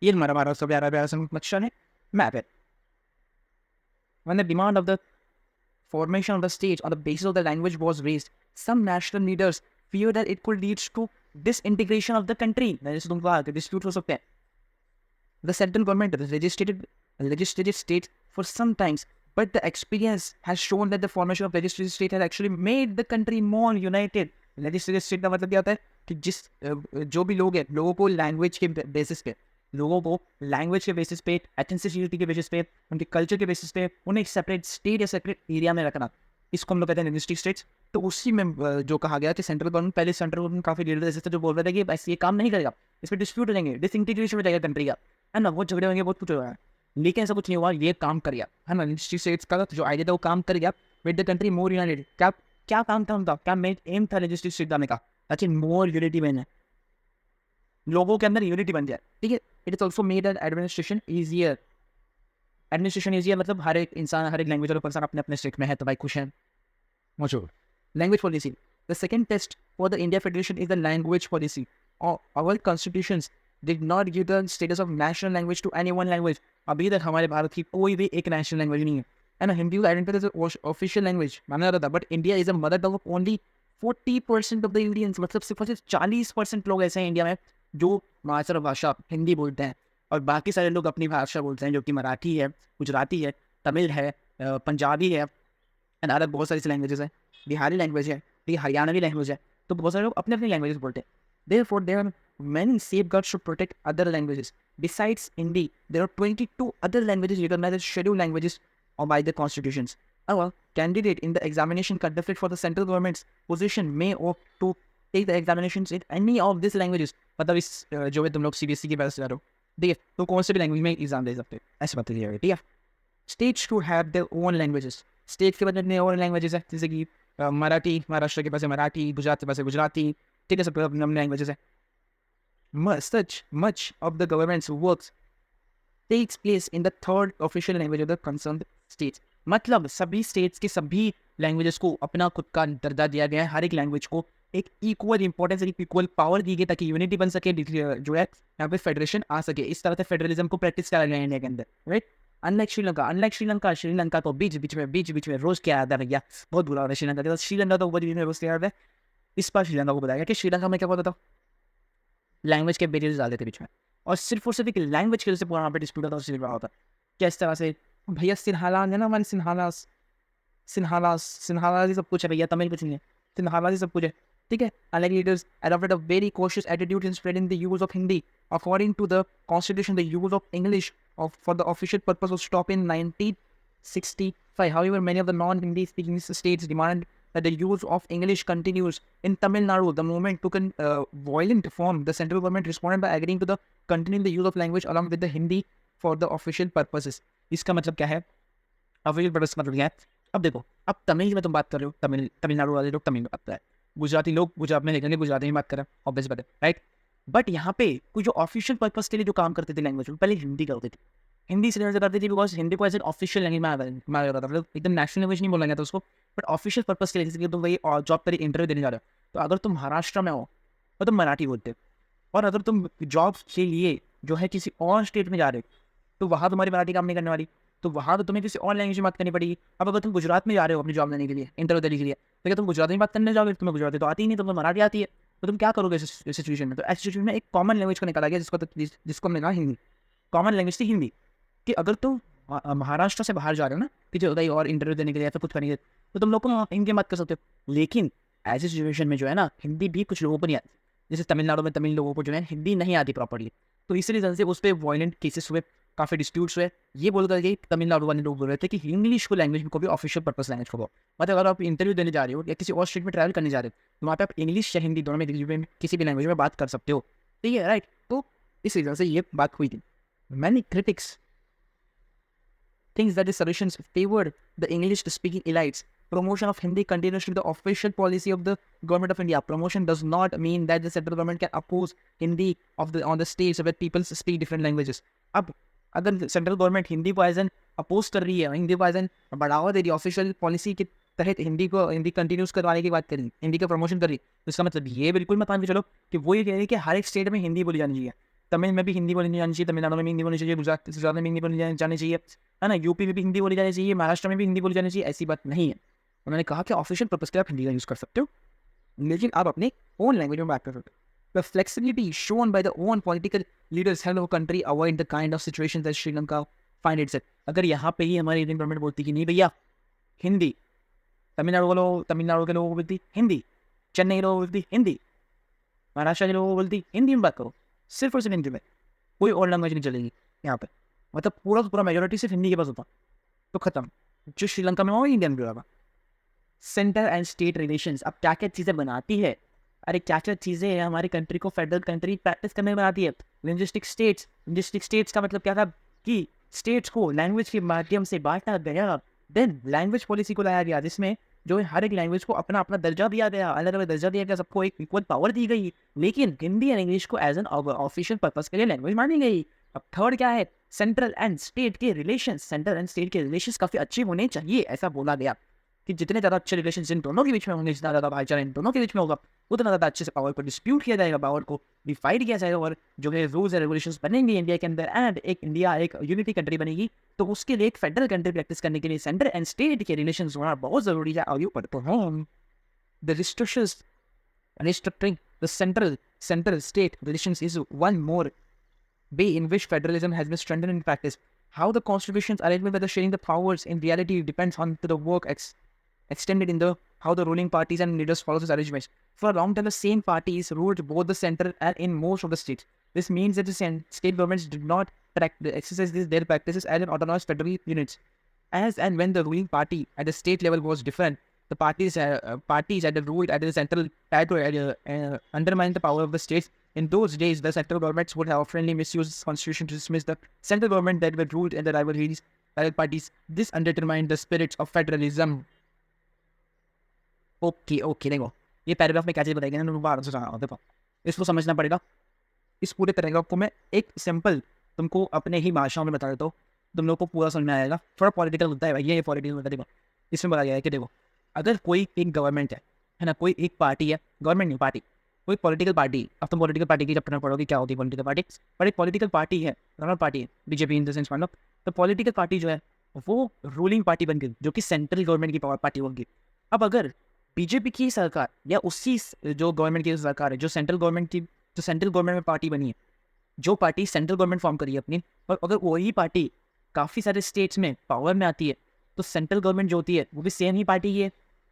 ये हमारा भारत सब प्यारा प्यारा सा नक्शा है, मैप है। When the demand of the formation of the states on the basis of the language was raised, some national leaders feared that it could lead to disintegration of the country. जैसे तुमको आगे dispute हो सकते हैं। The central government legislated states for some times, but the experience has shown that the formation of legislative state has actually made the country more united. Legislative state का मतलब क्या होता है कि जो भी लोग हैं, लोगों को लैंग्वेज के बेसिस पे, एथेनिसिटी के बेसिस पे, उनके कल्चर के बेसिस पे उन्हें एक सेपरेट स्टेट या सेपरेट एरिया में रखना, इसको हम लोग कहते हैं लिंग्विस्टिक स्टेट्स। तो उसी में जो कहा गया कि सेंट्रल गवर्नमेंट काफी लीडर ऐसे थे जो बोल रहे थे कि बस ये काम नहीं करेगा, इस पर डिस्प्यूट हो जाएंगे, डिसइंटीग्रेशन हो जाएगा कंट्री का, है ना, बहुत झगड़े होंगे, बहुत कुछ होगा। लेकिन ऐसा कुछ नहीं हुआ, ये काम कर गया, है ना। लिंग्विस्टिक स्टेट्स का जो आइडिया था वो काम कर गया, with the country more United. क्या क्या काम था उनका, क्या मेन एम था लिंग्विस्टिक स्टेट लाने का? अच्छा, मोर यूनिटी बने, लोगों के अंदर यूनिटी बन जाए, ठीक है। It is also made administration easier. Administration easier मतलब हर एक इंसान, हर एक लैंग्वेज वाला पर्सन अपने अपने स्टेट में है तो भाई खुश है, मौजूद। Language policy, the second test for the India federation is the language policy. Our constitutions did not give the status of national language to any one language. अभी तक हमारे भारत की कोई भी एक नेशनल लैंग्वेज नहीं है ना। हिंदी को आइडेंटिफाइड एज ऑफिशियल लैंग्वेज माना जाता था, but India is a mother tongue of only 40% of the Indians. मतलब सिर्फ 40% लोग ऐसे हैं इंडिया में जो मातृभाषा हिंदी बोलते हैं, और बाकी सारे लोग अपनी भाषा बोलते हैं, जो कि मराठी है, गुजराती है, तमिल है, पंजाबी है, एंड अदर बहुत सारी लैंग्वेजेस हैं, बिहारी लैंग्वेज है, ठीक है, हरियाणवी लैंग्वेज है। तो बहुत सारे लोग अपने अपनी लैंग्वेजेस बोलते हैं। Therefore, there are many safeguards to protect other languages. Besides Hindi, there are 22 other languages recognized as scheduled languages or by the constitutions. However, candidate in the examination conducted for the central government's position may opt to take the examinations in any of these languages. मतलब इस जो है तुम लोग CBSE की बात से जा रहे हो, ठीक है, तो कौन से भी लैंग्वेज में एग्जाम दे सकते हैं, ऐसे बात है, ठीक है। States to have their own languages. States के पास अपने ओन लैंग्वेजेस है, जैसे कि मराठी, महाराष्ट्र के पास है मराठी, गुजरात के पास है गुजराती, ठीक है, सब अपने लैंग्वेजेस है। Such much of the government's works takes place in the third official language of the concerned states. मतलब सभी स्टेट्स के सभी लैंग्वेजेस को अपना खुद का दर्जा दिया गया है, हर एक लैंग्वेज को एक इक्वल इंपॉर्टेंस, एक इक्वल पावर दी गई ताकि यूनिटी बन सके, जो है यहाँ पे फेडरेशन आ सके। इस तरह से फेडरलिज्म को प्रैक्टिस करा गया इंडिया के अंदर, राइट। अनलाइक श्रीलंका तो बीच में रोज क्या आता है भैया, बहुत बुरा हो रहा है श्रीलंका के साथ। श्रीलंका तो रोज क्या आता है, इस बार श्रीलंका को बताया कि श्रीलंका में क्या होता था, लैंग्वेज के बेरियर्स डाल देते बीच में, और सिर्फ एक लैंग्वेज की वजह से पूरा वहाँ पे डिस्प्यूट होता होता। क्या इस तरह से भैया सिन्हालास है ना, हमारे सिन्हालास ही सब कुछ है भैया, तमिल कुछ नहीं है, सिन्हालास ही सब कुछ है, ठीक है। Allied leaders adopted a very cautious attitude in spreading the use of Hindi. According to the constitution, the use of English for the official purpose was stopped in 1965. However, many of the non-Hindi speaking states demanded that the use of English continues. In Tamil Nadu, the movement took a violent form. The central government responded by agreeing to the continuing the use of language along with the Hindi for the official purposes. इसका मतलब क्या है, official purpose मतलब क्या है? अब देखो, अब तमिल में तुम बात कर रहे हो, तमिलनाडु वाले लोग तमिल में बात कर रहे हैं, गुजराती लोग गुजरात में निकलेंगे, गुजराती में बात कर रहे हैं, ऑब्वियस बात है, राइट। बट यहाँ पे कुछ जो ऑफिशियल पर्पस के लिए जो काम करते थे लैंग्वेज में, पहले हिंदी करते थे, हिंदी से करते थे, बिकॉज हिंदी को एज एन ऑफिशियल लैंग्वेज माना जाता था, मतलब एकदम नेशनल लैंग्वेज नहीं बोला गया था उसको, बट ऑफिशियल पर्पस के लिए, जैसे कि तुम वही जॉब पर इंटरव्यू देने जा रहे हो, तो अगर तुम महाराष्ट्र में हो तो तुम मराठी बोलते हो, और अगर तुम जॉब के लिए जो है किसी और स्टेट में जा रहे हो तो वहाँ तुम्हारी मराठी काम नहीं करने वाली, तो वहाँ तो तुम्हें किसी और लैंग्वेज में बात करनी पड़ेगी। अब अगर तुम गुजरात में जा रहे हो अपनी जॉब लेने के लिए, इंटरव्यू देने के लिए, तो क्या तुम गुजराती में बात करने जाओगे? तुम्हें गुजराती तो आती ही नहीं, तुम्हें मराठी आती है, तो तुम क्या करोगे इस सिचुएशन में? तो ऐसी सिचुएशन में एक कॉमन लैंग्वेज को निकाला गया, जिसको हमने कहा हिंदी। कॉमन लैंग्वेज थी हिंदी, कि अगर तुम महाराष्ट्र से बाहर जा रहे हो ना, कि जो कहीं और इंटरव्यू देने के लिए या फिर कुछ करेंगे, तो तुम लोग को हिंदी में बात कर सकते हो। लेकिन ऐसी सिचुएशन में जो है ना, हिंदी भी कुछ लोगों को नहीं आती, जैसे तमिलनाडु में तमिल लोगों को जो है हिंदी नहीं आती प्रॉपरली, तो इसी रीजन से उस पर वायलेंट केसेस हुए, काफ़ी डिस्प्यूट्स हुए। ये बोल करके तमिलनाडु वाले लोग बोल रहे थे कि इंग्लिश को लैंग्वेज को भी ऑफिशियल पर्पस लैंग्वेज को, मतलब अगर आप इंटरव्यू देने जा रहे हो या किसी और स्टेट में ट्रैवल करने जा रहे हो, तो वहाँ पे आप इंग्लिश या हिंदी दोनों में किसी भी लैंग्वेज में बात कर सकते हो, ठीक है, राइट। तो इस रीजन से ये बात हुई थी। Many critics thinks that the solutions favored the English-speaking elites. Promotion of Hindi continues to be the official policy of the government of India. Promotion does not mean that the central government can oppose Hindi on the states where people speak different languages. अब अगर सेंट्रल गवर्नमेंट हिंदी को एज एन अपोज कर रही है, हिंदी को एज एन बढ़ावा दे रही है, ऑफिशियल पॉलिसी के तहत हिंदी कंटिन्यूस करवाने की बात कर रही है, हिंदी का प्रमोशन कर रही है, तो इसका मतलब ये बिल्कुल मत मान के चलो कि वो ये कह रही है कि हर एक स्टेट में हिंदी बोली जानी चाहिए। तमिल में भी हिंदी बोली जानी चाहिए, तमिलनाडु में भी हिंदी बोलनी चाहिए, गुजरात में हिंदी बोली जानी चाहिए, है ना, यूपी में भी हिंदी बोली जानी चाहिए, महाराष्ट्र में भी हिंदी बोली जानी चाहिए। ऐसी बात नहीं है। उन्होंने कहा कि ऑफिशियल पर्पज के आप हिंदी का यूज़ कर सकते हो, लेकिन आप अपने ओन लैंग्वेज में बात कर सकते हो। The flexibility shown by the own political leaders help our country avoid the kind of situations that Sri Lanka find itself. अगर यहाँ पे ही हमारी इंडियन गवर्नमेंट बोलती कि नहीं भैया हिंदी, तमिलनाडु के लोगों को बोलती हिंदी, चेन्नई के लोगों को बोलती हिंदी, महाराष्ट्र के लोगों को बोलती हिंदी में बात करो, सिर्फ और सिर्फ हिंदी में, कोई और लैंग्वेज नहीं चलेगी यहाँ पे, मतलब पूरा मेजोरिटी सिर्फ हिंदी के पास होता, तो खत्म। जो श्रीलंका में हो इंडियन भी होगा। सेंटर एंड स्टेट रिलेशंस अब क्या क्या चीज़ें बनाती है, अरे क्या क्या चीज़ें हैं हमारी कंट्री को फेडरल कंट्री प्रैक्टिस करने में बनाती है। लिंग्विस्टिक स्टेट्स का मतलब क्या था कि स्टेट्स को लैंग्वेज के माध्यम से बांटा गया। देन लैंग्वेज पॉलिसी को लाया गया जिसमें जो है हर एक लैंग्वेज को अपना अपना दर्जा दिया गया, अलग अलग दर्जा दिया गया, सबको एक इक्वल पावर दी गई, लेकिन हिंदी एंड इंग्लिश को एज एन ऑफिशियल पर्पज के लिए लैंग्वेज मानी गई। अब थर्ड क्या है, सेंट्रल एंड स्टेट के रिलेशंस काफ़ी अच्छे होने चाहिए, ऐसा बोला गया कि जितने ज़्यादा अच्छे रिलेशन इन दोनों के बीच में होंगे, जितना ज़्यादा भाईचारा इन दोनों के बीच में होगा, उतना ज़्यादा अच्छे से पावर को डिस्प्यूट किया जाएगा, पावर को डिफाइड किया जाएगा, और जो है रूल्स एंड रेगुलेशंस बनेंगे इंडिया के अंदर, एंड एक यूनिटी कंट्री बनेगी। तो उसके लिए एक फेडरल कंट्री प्रैक्टिस करने के लिए सेंटर एंड स्टेट के रिलेशन होना बहुत ज़रूरी है। आगे बढ़ते हैं, the restrictions restricting the central state relations is one more way in which federalism has been strengthened in practice. How the constitution's arrangement with the sharing the powers in reality depends on the work extended in the how the ruling parties and leaders follow these arrangements. For a long time, the same parties ruled both the center and in most of the states. This means that the state governments did not exercise their practices as an autonomous federal units. As and when the ruling party at the state level was different, the parties that ruled at the central tried to undermine the power of the states. In those days, the central governments would have oftenly misused the constitution to dismiss the central government that were ruled in the rival parties. This undermined the spirits of federalism. Okay देखो ये पैराग्राफ में क्या चीज़ बताई गई ना, बार से सुना देखो, इसको समझना पड़ेगा। इस पूरे पैराग्राफ को मैं एक सिंपल तुमको अपने ही भाषाओं में बता देता हूँ, तुम लोग को पूरा समझ में आएगा। थोड़ा पॉलिटिकल होता है भाई, ये पॉलिटिकल होता है। देखो इसमें बताया गया है कि देखो अगर कोई एक गवर्नमेंट है ना, कोई एक पार्टी है, गवर्नमेंट नहीं पार्टी, कोई पॉलिटिकल पार्टी, अब तुम पॉलिटिकल पार्टी की जब पढ़ना पड़ोगे क्या होती है पॉलिटिकल पार्टी, पर एक पॉलिटिकल पार्टी है, नॉर्मल पार्टी है, बीजेपी इन द सेंस मान लो, तो पॉलिटिकल पार्टी जो है वो रूलिंग पार्टी बन गई, जो कि सेंट्रल गवर्नमेंट की पावर पार्टी होगी। अब अगर बीजेपी की सरकार या उसी जो गवर्नमेंट की सरकार है, जो सेंट्रल गवर्नमेंट में पार्टी बनी है, जो पार्टी सेंट्रल गवर्नमेंट फॉर्म करी है अपनी, और अगर वही पार्टी काफ़ी सारे स्टेट्स में पावर में आती है, तो सेंट्रल गवर्नमेंट जो होती है वो भी सेम ही पार्टी की है,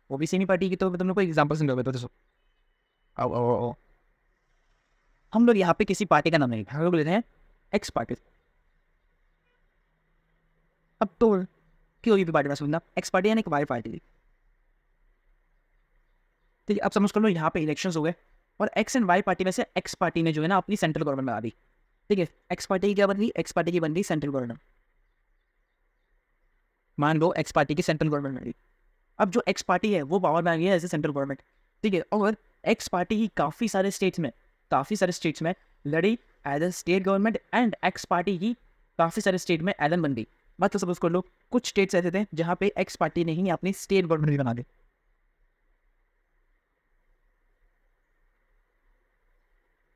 वो भी सेम ही पार्टी की। तो मैं तुमने कोई एग्जाम्पल समझा तो देखो हम लोग यहाँ पे किसी पार्टी का नाम नहीं, हम लोग लेते हैं एक्स पार्टी। अब तो क्यों ये पार्टी में सुनना, एक्स पार्टी यानी वाई पार्टी, ठीक है। अब समझ कर लो यहाँ पे इलेक्शंस हो गए और एक्स एंड वाई पार्टी में से एक्स पार्टी ने जो है ना अपनी सेंट्रल गवर्नमेंट बना दी, ठीक है। एक्स पार्टी की क्या बन गई, एक्स पार्टी की बन गई सेंट्रल गवर्नमेंट, मान लो एक्स पार्टी की सेंट्रल गवर्नमेंट बन गई। अब जो एक्स पार्टी है वो पावर में आ गई है एज ए सेंट्रल गवर्नमेंट, ठीक है। और एक्स पार्टी ही काफ़ी सारे स्टेट्स में लड़ी as a state government, and x party ही काफ़ी सारे स्टेट में एलन बन गई। मतलब सपोज कर लो कुछ स्टेट्स ऐसे थे जहाँ पे एक्स पार्टी ने ही अपनी स्टेट गवर्नमेंट भी बना दी।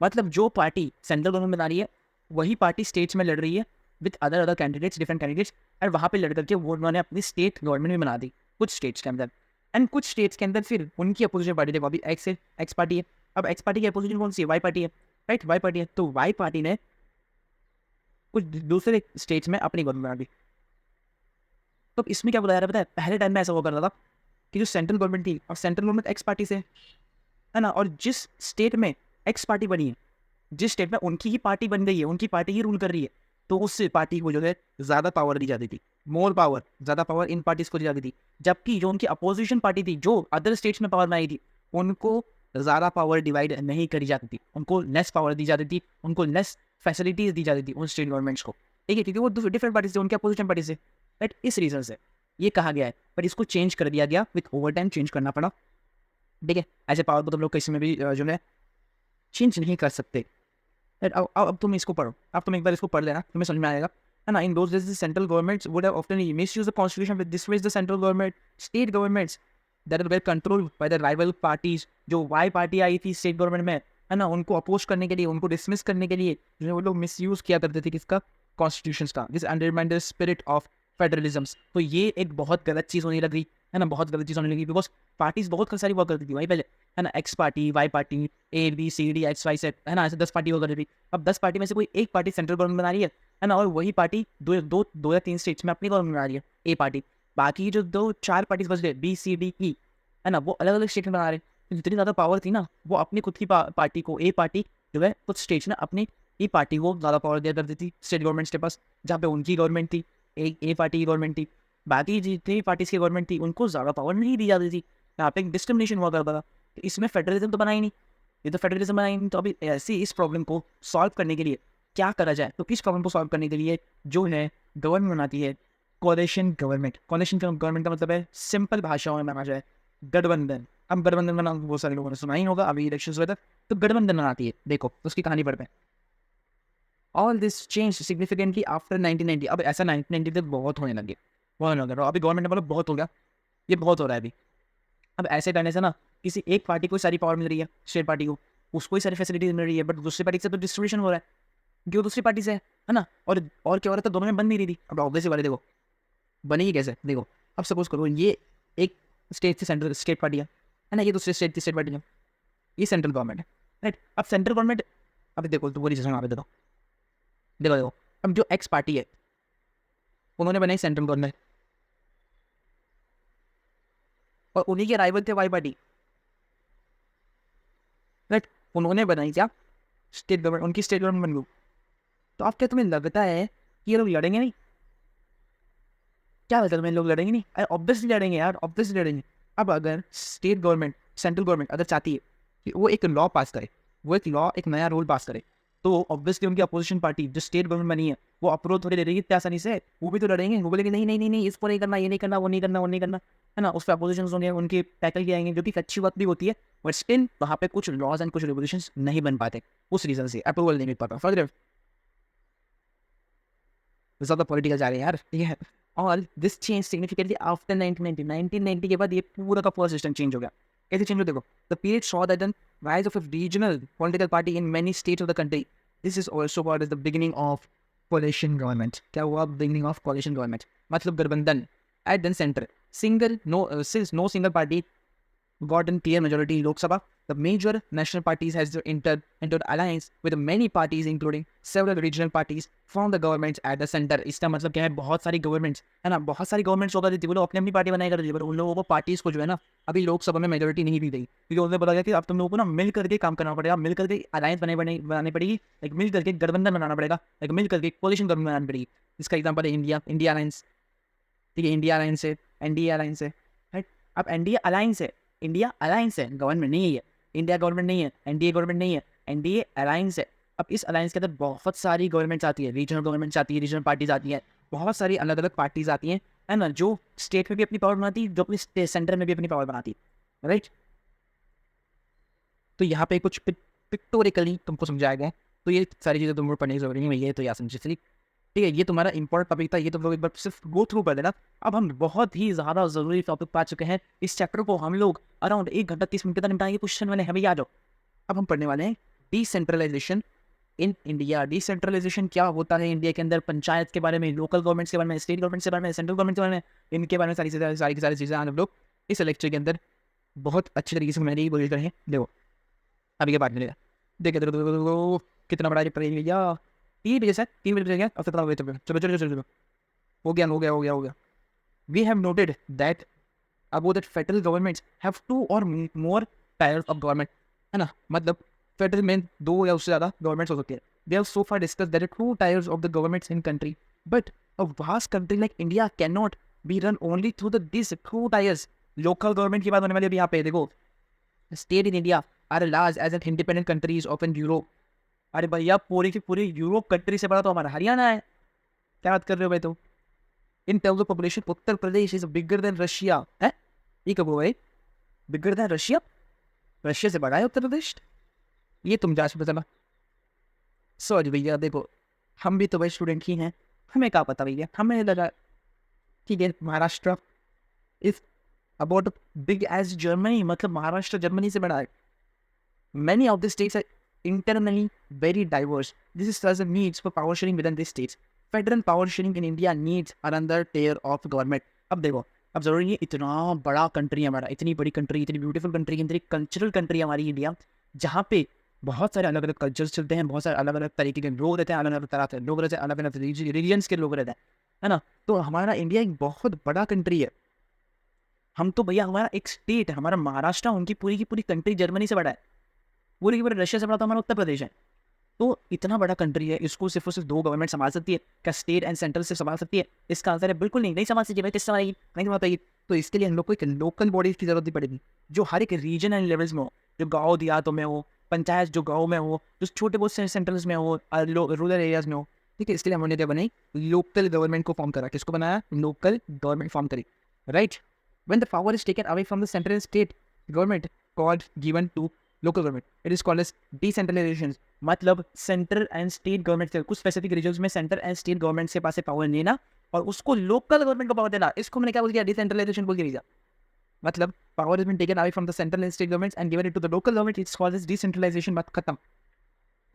मतलब जो पार्टी सेंट्रल गवर्नमेंट बना रही है वही पार्टी स्टेट्स में लड़ रही है with other candidates, different candidates, और वहाँ पे लड़ करके वो उन्होंने अपनी स्टेट गवर्नमेंट भी बना दी कुछ स्टेट्स के अंदर। एंड कुछ स्टेट्स के अंदर फिर उनकी अपोजिशन पार्टी देखो, अभी एक्स पार्टी है, अब एक्स पार्टी की अपोजिशन कौन सी है, वाई पार्टी है, राइट, वाई पार्टी है। तो वाई पार्टी ने कुछ दूसरे स्टेट्स में अपनी गवर्नमेंट बना दी। तो इसमें क्या बताया पता है, पहले टाइम में ऐसा हुआ करता था कि जो सेंट्रल गवर्नमेंट थी, और सेंट्रल गवर्नमेंट एक्स पार्टी से है ना, और जिस स्टेट में एक्स पार्टी बनी है, जिस स्टेट में उनकी ही पार्टी बन गई है, उनकी पार्टी ही रूल कर रही है, तो उस पार्टी को जो है ज़्यादा पावर दी जाती थी, मोर पावर, ज़्यादा पावर इन पार्टीज को दी जाती थी। जबकि जो उनकी अपोजिशन पार्टी थी, जो अदर स्टेट्स में पावर में आई थी, उनको ज़्यादा पावर डिवाइड नहीं करी जाती थी, उनको लेस पावर दी जाती थी, उनको लेस फैसिलिटीज़ दी जाती थी उन स्टेट गवर्नमेंट्स को। ठीक है, क्योंकि वो डिफरेंट पार्टी से, उनके अपोजिशन पार्टी से, राइट। इस रीजन से ये कहा गया है, पर इसको चेंज कर दिया गया, विथ ओवर टाइम चेंज करना पड़ा, ठीक है। ऐसे पावर को तुम लोग किसी में भी जो है चेंज नहीं कर सकते। अब तुम इसको पढ़ो, अब तुम एक बार इसको पढ़ लेना, तुम्हें समझ में आएगा, है ना। In those days the central governments would have often misuse the constitution with this the central government state governments that were controlled by the rival parties. जो वाई पार्टी आई थी स्टेट गवर्नमेंट में, है ना, उनको अपोज करने के लिए, उनको डिसमिस करने के लिए जो है वो लोग मिसयूज किया करते थे किसका, कॉन्स्टिट्यूशन का। This undermined the spirit of federalism. तो ये एक बहुत गलत चीज़ होने लगी, है ना, बहुत गलत चीज़ होने लगी, बिकॉज पार्टीज बहुत सारी हुआ करती थी भाई पहले, है ना। X party, Y party, A B C D X Y set, है ना, ऐसे 10 पार्टी हुआ करती थी। अब 10 पार्टी में से कोई एक पार्टी सेंट्रल गवर्नमेंट बना रही है ना, और वही पार्टी दो या तीन स्टेट्स में अपनी गवर्नमेंट बना रही है, ए पार्टी। बाकी जो 2-4 पार्टीज बच गए, बी सी डी ई, है ना, वो अलग अलग स्टेट में बना रहे। तो जितनी ज़्यादा पावर थी ना, वो अपनी खुद की पार्टी को, ए पार्टी जो है कुछ स्टेट्स में अपनी ई पार्टी को ज़्यादा पावर दिया करती थी स्टेट गवर्नमेंट्स के पास, जहाँ पे उनकी गवर्नमेंट थी, ए पार्टी की गवर्नमेंट थी। बाकी जितनी पार्टीज की गवर्नमेंट थी उनको ज़्यादा पावर नहीं दी जाती थी, यहाँ पे एक डिस्क्रिमिनेशन हुआ करता था। तो इसमें फेडरलिज्म तो बना ही नहीं, ये तो फेडरलिज्म बना ही नहीं। तो अभी ऐसी इस प्रॉब्लम को सॉल्व करने के लिए क्या करा जाए, तो इस प्रॉब्लम को सॉल्व करने के लिए जो है गवर्नमेंट बनाती है कोalition गवर्नमेंट। कोalition गवर्नमेंट का मतलब है, सिंपल भाषाओं में माना जाए, गठबंधन। अब गठबंधन का नाम बहुत सारे लोगों ने सुना ही होगा, अभी इलेक्शन हुए तक तो गठबंधन बनाती है। देखो उसकी कहानी पढ़ते हैं। All this change significantly after 1990। अब ऐसा 1990 तक बहुत होने लगे, बहुत होने लगे। अभी गवर्नमेंट ने बोला बहुत हो गया, ये बहुत हो रहा है अभी। अब ऐसे करने से ना किसी एक पार्टी को सारी पावर मिल रही है, स्टेट पार्टी को, उसको ही सारी फैसिलिटीज मिल रही है, बट दूसरी पार्टी से तो डिस्ट्रीब्यूशन हो रहा है जो दूसरी पार्टी से है ना। और क्या हो रहा था, दोनों में बन नहीं रही थी। अब ऑब्वियसली वाले देखो बनेगी कैसे, देखो अब सपोज करो ये एक स्टेट से सेंट्रल स्टेट पार्टी है ना, ये दूसरे स्टेट की स्टेट पार्टी है, ये सेंट्रल गवर्नमेंट है, राइट। अब सेंट्रल गवर्नमेंट, अब देखो तो बोली चीज़ यहाँ पे देखो, देखो देखो अब जो एक्स पार्टी है उन्होंने बनाई सेंट्रल गवर्नमेंट, और उन्हीं के राइवल थे वाई पार्टी, राइट। उन्होंने बनाई क्या, स्टेट गवर्नमेंट, उनकी स्टेट गवर्नमेंट बन गई। तो अब क्या तुम्हें लगता है कि ये लोग लड़ेंगे नहीं? क्या लगता है तुम्हें, लोग लड़ेंगे नहीं? अरे ऑब्वियसली लड़ेंगे यार, ऑब्वियसली लड़ेंगे। अब अगर स्टेट गवर्नमेंट, सेंट्रल गवर्नमेंट अगर चाहती है कि वो एक लॉ पास करे, वो एक लॉ, एक नया रूल पास करे, तो ऑब्वियसली उनकी अपोजिशन पार्टी जो स्टेट गवर्नमेंट बनी है वो अप्रोच थोड़ी दे देगी इतनी आसानी से। वो भी तो लड़ेंगे, वो बोलेंगे नहीं नहीं नहीं नहीं, इसको नहीं करना, ये नहीं करना, वो नहीं करना, वो नहीं करना, है ना। उस पर अपोजिशन होंगे, उनके टैकल किए जाएंगे, जो कि अच्छी बात भी होती है, बट स्टिल वहाँ पे कुछ लॉज एंड कुछ रेगुलेशन नहीं बन पाते, उस रीजन से अप्रूवल नहीं मिल पाता। फर्दर ज़्यादा पॉलिटिकल जा रहे हैं यार, ठीक है। और दिस चेंज सिग्निफिकेंटली आफ्टर 1990। 1990 के बाद ये पूरा का पूरा सिस्टम चेंज हो गया। कैसे चेंज हो, देखो the period saw that the rise of a regional political party in many states of the country. This is also called as the beginning of coalition government. क्या हुआ, बिगिनिंग ऑफ कोalition गवर्नमेंट, मतलब गठबंधन at then centre. Single no since no single party got in clear majority in Lok Sabha, the major national parties has entered alliance with many parties including several regional parties from the governments at the center। इसका मतलब क्या है, बहुत सारी गवर्नमेंट्स, है ना, बहुत सारी गवर्नमेंट्स होकर देती, वो लोग अपनी अपनी पार्टी बनाई करती थी, पर उन लोगों को पार्टीज को जो है ना अभी लोकसभा में मेजोरिटी नहीं दी गई, क्योंकि उन्हें बोला गया कि अब तुम लोगों को ना मिल करके काम करना पड़ेगा, मिल करके अलायंस बनानी पड़ेगी, एक मिल करके गठबंधन बनाना पड़ेगा, एक मिल करके कोalition गवर्नमेंट बनानी पड़ेगी। इसका एग्जाम्पल है इंडिया अलायंस, ठीक है, इंडिया अलायंस है, एनडीए अलायंस है, राइट। अब एनडीए अलायंस है, इंडिया अलायंस है, गवर्नमेंट नहीं है, इंडिया गवर्नमेंट नहीं है, एनडीए गवर्नमेंट नहीं है, एनडीए अलायंस है। अब इस अलायंस के अंदर बहुत सारी गवर्नमेंट्स आती है, रीजनल गवर्नमेंट्स आती है, रीजनल पार्टीज आती हैं, बहुत सारी अलग अलग पार्टीज आती हैं, है ना, जो स्टेट में भी अपनी पावर बनाती है, जो अपनी सेंटर में भी अपनी पावर बनाती है, राइट। तो यहाँ पे कुछ पिक्टोरिकली तुमको समझाया गया है, तो ये सारी चीज़ें तुमको पढ़ने की जरूरत नहीं है, ये तो याद समझे चलिए, ठीक है। ये तुम्हारा इंपॉर्टेंट टॉपिक था, ये तुम लोग एक बार सिर्फ गो थ्रू कर देना। अब हम बहुत ही ज़्यादा ज़रूरी टॉपिक पा चुके हैं, इस चैप्टर को हम लोग अराउंड 1 घंटा 30 मिनट के अंदर निपटाएंगे, क्वेश्चन वाले हमें याद हो। अब हम पढ़ने वाले हैं डिसेंट्रलाइजेशन इन इंडिया। डिसेंट्रलाइजेशन क्या होता है इंडिया के अंदर, पंचायत के बारे में, लोकल गवर्नमेंट्स के बारे में, स्टेट गवर्नमेंट के बारे में, सेंट्रल गवर्नमेंट के बारे में, इनके बारे में सारी चीज़ें हम लोग इस लेक्चर के अंदर बहुत अच्छे तरीके से मैंने बोल रहे हैं। देखो अभी के बाद मिलेगा, देखिए देखो कितना बड़ा चैप्टर है भैया, 3 बजे से 3 बजे गया, अब कितना हो गया, चलो चलो चलो चलो, हो गया हो गया हो गया हो गया। We have noted that about that federal governments have 2 और मोर टायर्स ऑफ गवर्नमेंट, है ना, मतलब फेडरल में 2 या उससे ज़्यादा गवर्नमेंट्स हो सकती है। They have so far discuss that 2 tiers of the governments in country, but a vast country like India can not be run only through this 2 tiers. Local government की बात होने वाली अभी यहाँ पे देखो, state in India are large as an independent countries of in Europe. अरे भैया पूरी की पूरी यूरोप कंट्री से बड़ा तो हमारा हरियाणा है, क्या बात कर रहे हो भाई तुम? In terms of population Uttar Pradesh is bigger than Russia है। ये कब हुआ भाई? Bigger than Russia? रशिया से बड़ा है उत्तर प्रदेश? ये तुम जांच में चला। सॉरी भैया, देखो हम भी तो भाई स्टूडेंट ही हैं, हमें क्या पता भैया। हमें लगा ठीक है Maharashtra is about big as Germany, मतलब महाराष्ट्र जर्मनी से बड़ा है। Many of the states are internally very diverse. This is thus the needs for power sharing within these states. Federal power sharing in India needs another tier of government. अब देखो, अब जरूरी नहीं इतना बड़ा कंट्री है हमारा, इतनी बड़ी कंट्री, इतनी ब्यूटीफुल कंट्री, इतनी कल्चरल कंट्री हमारी इंडिया, जहाँ पे बहुत सारे अलग अलग कल्चर्स चलते हैं, बहुत सारे अलग अलग तरीके के लोग रहते हैं, अलग अलग तरह के लोग रहते हैं, अलग अलग रिलीजन्स के लोग रहते हैं, है ना। तो हमारा इंडिया एक बहुत बड़ा कंट्री है। हम तो भैया, हमारा एक स्टेट है, हमारा महाराष्ट्र, उनकी पूरी की पूरी कंट्री जर्मनी से बड़ा है, पूरी की पूरी रशिया से बड़ा तो हमारा उत्तर प्रदेश है। तो इतना बड़ा कंट्री है, इसको सिर्फ और सिर्फ दो गवर्नमेंट संभाल सकती है क्या? स्टेट एंड सेंट्रल से संभाल सकती है? इसका आंसर है बिल्कुल नहीं, नहीं संभाल सकती भाई। किस संभालेगी? नहीं संभाल पाएगी। तो इसके लिए हम लोग को एक लोकल बॉडीज की जरूरत पड़ेगी, जो हर एक रीजन एंड लेवल्स में हो, जो गाँव देहातों में हो, पंचायत जो गाँव में हो, जो छोटे बहुत से सेंट्रल्स में हो, रूरल एरियाज में हो। ठीक है, इसके लिए हमने क्या बनाई? लोकल गवर्नमेंट को फॉर्म करा। किसको बनाया? लोकल गवर्नमेंट फॉर्म करी, right. When the power is taken away from the central and state government called given to local government, it is called as decentralization. मतलब सेंट्रल एंड स्टेट गवर्नमेंट से कुछ स्पेसिफिक रीजन्स में सेंट्रल एंड स्टेट गवर्नमेंट से पास से पावर लेना और उसको लोकल गवर्नमेंट को पावर देना, इसको मैंने क्या बोल दिया? डिसेंट्रलाइजेशन बोल दिया। मतलब power has been taken away from the central and state governments and given it to the local government, it's called as decentralization. बात खत्म।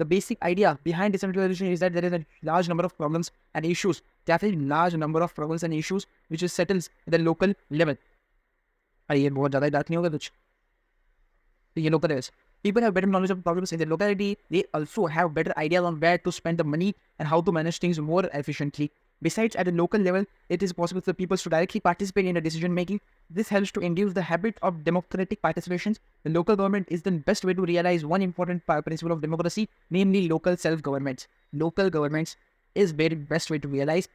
The basic idea behind decentralization is that there is a large number of problems and issues, definitely large number of problems and issues which is settles at the local level. अरे ये बहुत ज़्यादा डार्क नहीं होगा कुछ? तो ये local levels. People have better knowledge of problems in their locality. They also have better ideas on where to spend the money and how to manage things more efficiently. Besides, at the local level, it is possible for people to directly participate in the decision making. This helps to induce the habit of democratic participation. The local government is the best way to realize one important principle of democracy, namely local self-governments. Local governments is very best way to realize.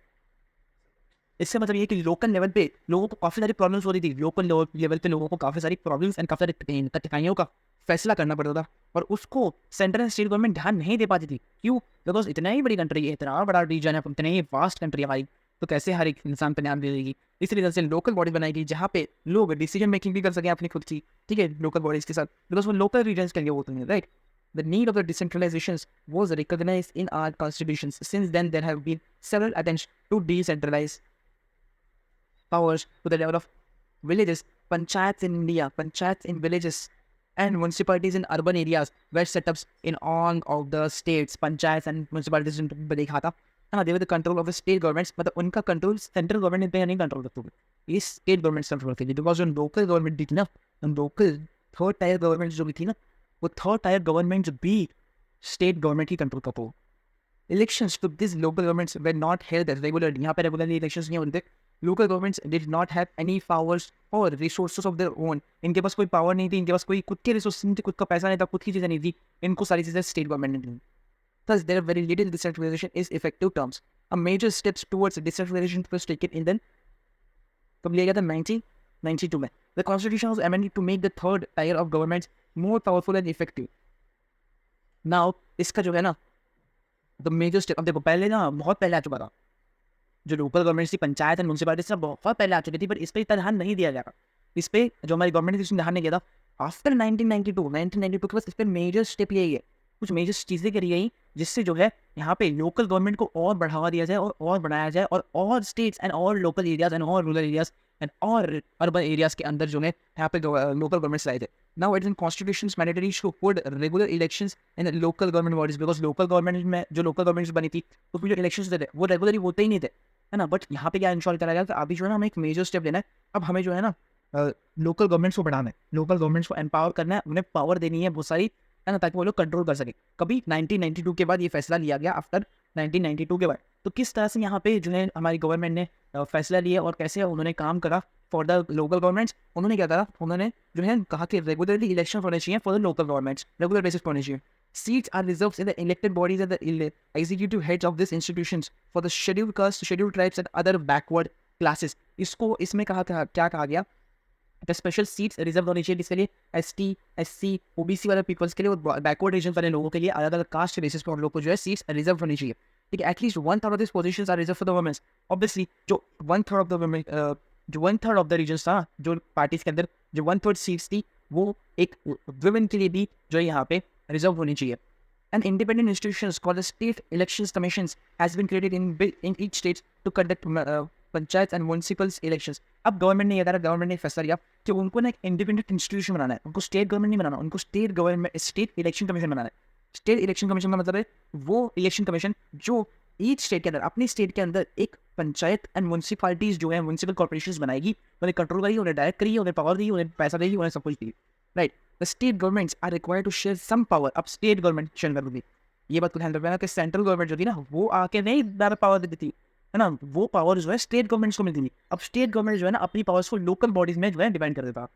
इससे मतलब ये कि लोकल लेवल पे लोगों को काफ़ी सारी प्रॉब्लम्स हो रही थी। लोकल लेवल पे लोगों को काफ़ी सारी प्रॉब्लम्स एंड काफ़ी सारी कठिनाइयों का फैसला करना पड़ता था और उसको सेंट्रल एंड स्टेट गवर्नमेंट ध्यान नहीं दे पाती थी। क्यों? बिकॉज इतना ही बड़ी कंट्री है, इतना बड़ा रीजन है, इतनी ही वास्ट कंट्री है हमारी, तो कैसे हर एक इंसान पर ध्यान दे देगी? इस रीजन से लोकल बॉडी बनाई गई जहाँ पे लोग डिसीजन मेकिंग भी कर सकें अपनी खुद की, ठीक है, लोकल बॉडीज के साथ, बिकॉज वो लोकल रीजन्स के लिए होते हैं, right. The need of the decentralization was recognized in our constitutions. Since then, there have been several attempts to decentralize powers to the level of villages. Panchayats in India, panchayats in villages, and municipalities in urban areas were set up in all of the states. Panchayats and municipalities in देखा था, हाँ, they were the control of the state governments, मतलब उनका कंट्रोल सेंट्रल गवर्नमेंट पे नहीं कंट्रोल करते थे, ये स्टेट गवर्नमेंट कंट्रोल करती थी। बिकॉज जो लोकल गवर्नमेंट थी ना, लोकल थर्ड टायर गवर्नमेंट जो भी थी ना, वो थर्ड टायर गवर्नमेंट भी स्टेट गवर्नमेंट ही कंट्रोल करते हो। Elections to these local governments were not held as regularly. यहाँ पे रेगुलरली इलेक्शंस नहीं होते। Local governments did not have any powers और रिसोर्सेज ऑफ देयर ओन। इनके पास कोई पावर नहीं थी, इनके पास कोई खुद के रिसोर्स नहीं थे, खुद का पैसा नहीं था, खुद की चीज़ें नहीं थी, इनको सारी चीज़ें स्टेट गवर्नमेंट ने दी। Thus, there very little decentralization is effective terms. A major steps towards decentralization was taken in the कब लिया गया था? 1992 में। The constitution was amended to make the third tier of governments more powerful and effective. Now, इसका जो है ना द मेजर स्टेप, अब देखो पहले ना बहुत पहले आ चुका था, जो लोकल गवर्नमेंट थी, पंचायत एंड म्यूनसिपालिटी से बहुत पहले आ चुकी थी, पर इस पर इतना ध्यान नहीं दिया गया। इस पर जो हमारी गवर्नमेंट थी उसने ध्यान नहीं दिया था। आफ्टर 1992 के बाद इस पर मेजर स्टेप लिए गए, कुछ मेजर चीज़ें करी गई जिससे जो है यहाँ पे लोकल गवर्नमेंट को और बढ़ावा दिया जाए और बढ़ाया जाए और स्टेट्स एंड और लोकल एरियाज एंड और रूरल एरियाज एंड और अर्बन एरियाज के अंदर जो है यहाँ पे लोकल गवर्नमेंट्स आए थे। Now it is in constitutions mandatory to hold regular elections in the local government bodies, because local government में जो local governments बनी थी उसमें जो elections थे वो रेगुलरली होते ही नहीं थे, है ना। बट यहाँ पे क्या इंश्योर करा गया कि अभी जो है ना हमें एक मेजर स्टेप लेना है। अब हमें जो है ना लोकल गवर्नमेंट्स को बढ़ाना है, लोकल गवर्नमेंट्स को एम्पावर करना है, उन्हें पावर देनी है बहुत सारी, है ना, ताकि वो लोग कंट्रोल कर सके। कभी 1992 के बाद ये फैसला लिया गया, आफ्टर 1992 के बाद। तो किस तरह से यहाँ पे जो है हमारी गवर्नमेंट ने फैसला लिया और कैसे उन्होंने काम करा फॉर द लोकल गवर्नमेंट्स। उन्होंने क्या करा, उन्होंने जो है कहा कि रेगुलरली इलेक्शन होने चाहिए for the local governments, regular basis होने चाहिए। Seats are reserved in the elected bodies and the executive heads of these institutions for the scheduled castes, scheduled tribes and other backward classes. इसको इसमें कहा था, क्या कहा गया, द स्पेशल सीट्स रिजर्व होनी चाहिए जिसके लिए ST, SC, OBC वाले पीपल्स के लिए और बैकवर्ड रीजन वाले लोगों के लिए अलग अलग कास्ट बेसिस पर उन लोगों को जो है सीट्स रिजर्व होनी चाहिए। ठीक है, at least 1/3 of this positions are reserve for the women's. Obviously जो 1/3 ऑफ द वुमेन जो 1/3 ऑफ द रीजन्स था, जो पार्टीज के अंदर जो 1/3 सीट्स थी, वो एक वुमेन के लिए भी जो है यहाँ पे रिजर्व होनी चाहिए। An independent institutions called the State Elections Commissions has been created in each state to conduct panchayat and municipal elections. अब गवर्नमेंट ने ये कहा, गवर्नमेंट ने फैसला लिया कि उनको ना एक इंडिपेंडेंट इंस्टीट्यूशन बनाना है, उनको स्टेट गवर्नमेंट नहीं बनाना, उनको स्टेट इलेक्शन कमीशन बनाना है। स्टेट इलेक्शन कमीशन का मतलब है वो इलेक्शन कमीशन जो ईच स्टेट के अंदर, अपनी स्टेट के अंदर एक पंचायत एंड म्यूनसिपालिटीज जो है, म्यूनसिपल कॉर्पोरेशन बनाएगी, उन्हें कंट्रोल करेगी, उन्हें डायरेक्ट करेगी, उन्हें पावर देगी, उन्हें पैसा देगी, उन्हें सब कुछ देगी, right. The state governments are required to share some power. अब स्टेट गवर्नमेंट शेयर कर दूंगी, ये बात को ध्यान रखना कि सेंट्रल गवर्नमेंट जो थी ना, वो आके नहीं ज़्यादा पावर देती थी, है ना, वो पावर जो है स्टेट गवर्नमेंट्स को मिलती थी। अब स्टेट गवर्नमेंट जो है ना अपनी पावर्स को लोकल बॉडीज में जो है डिपेंड कर देता,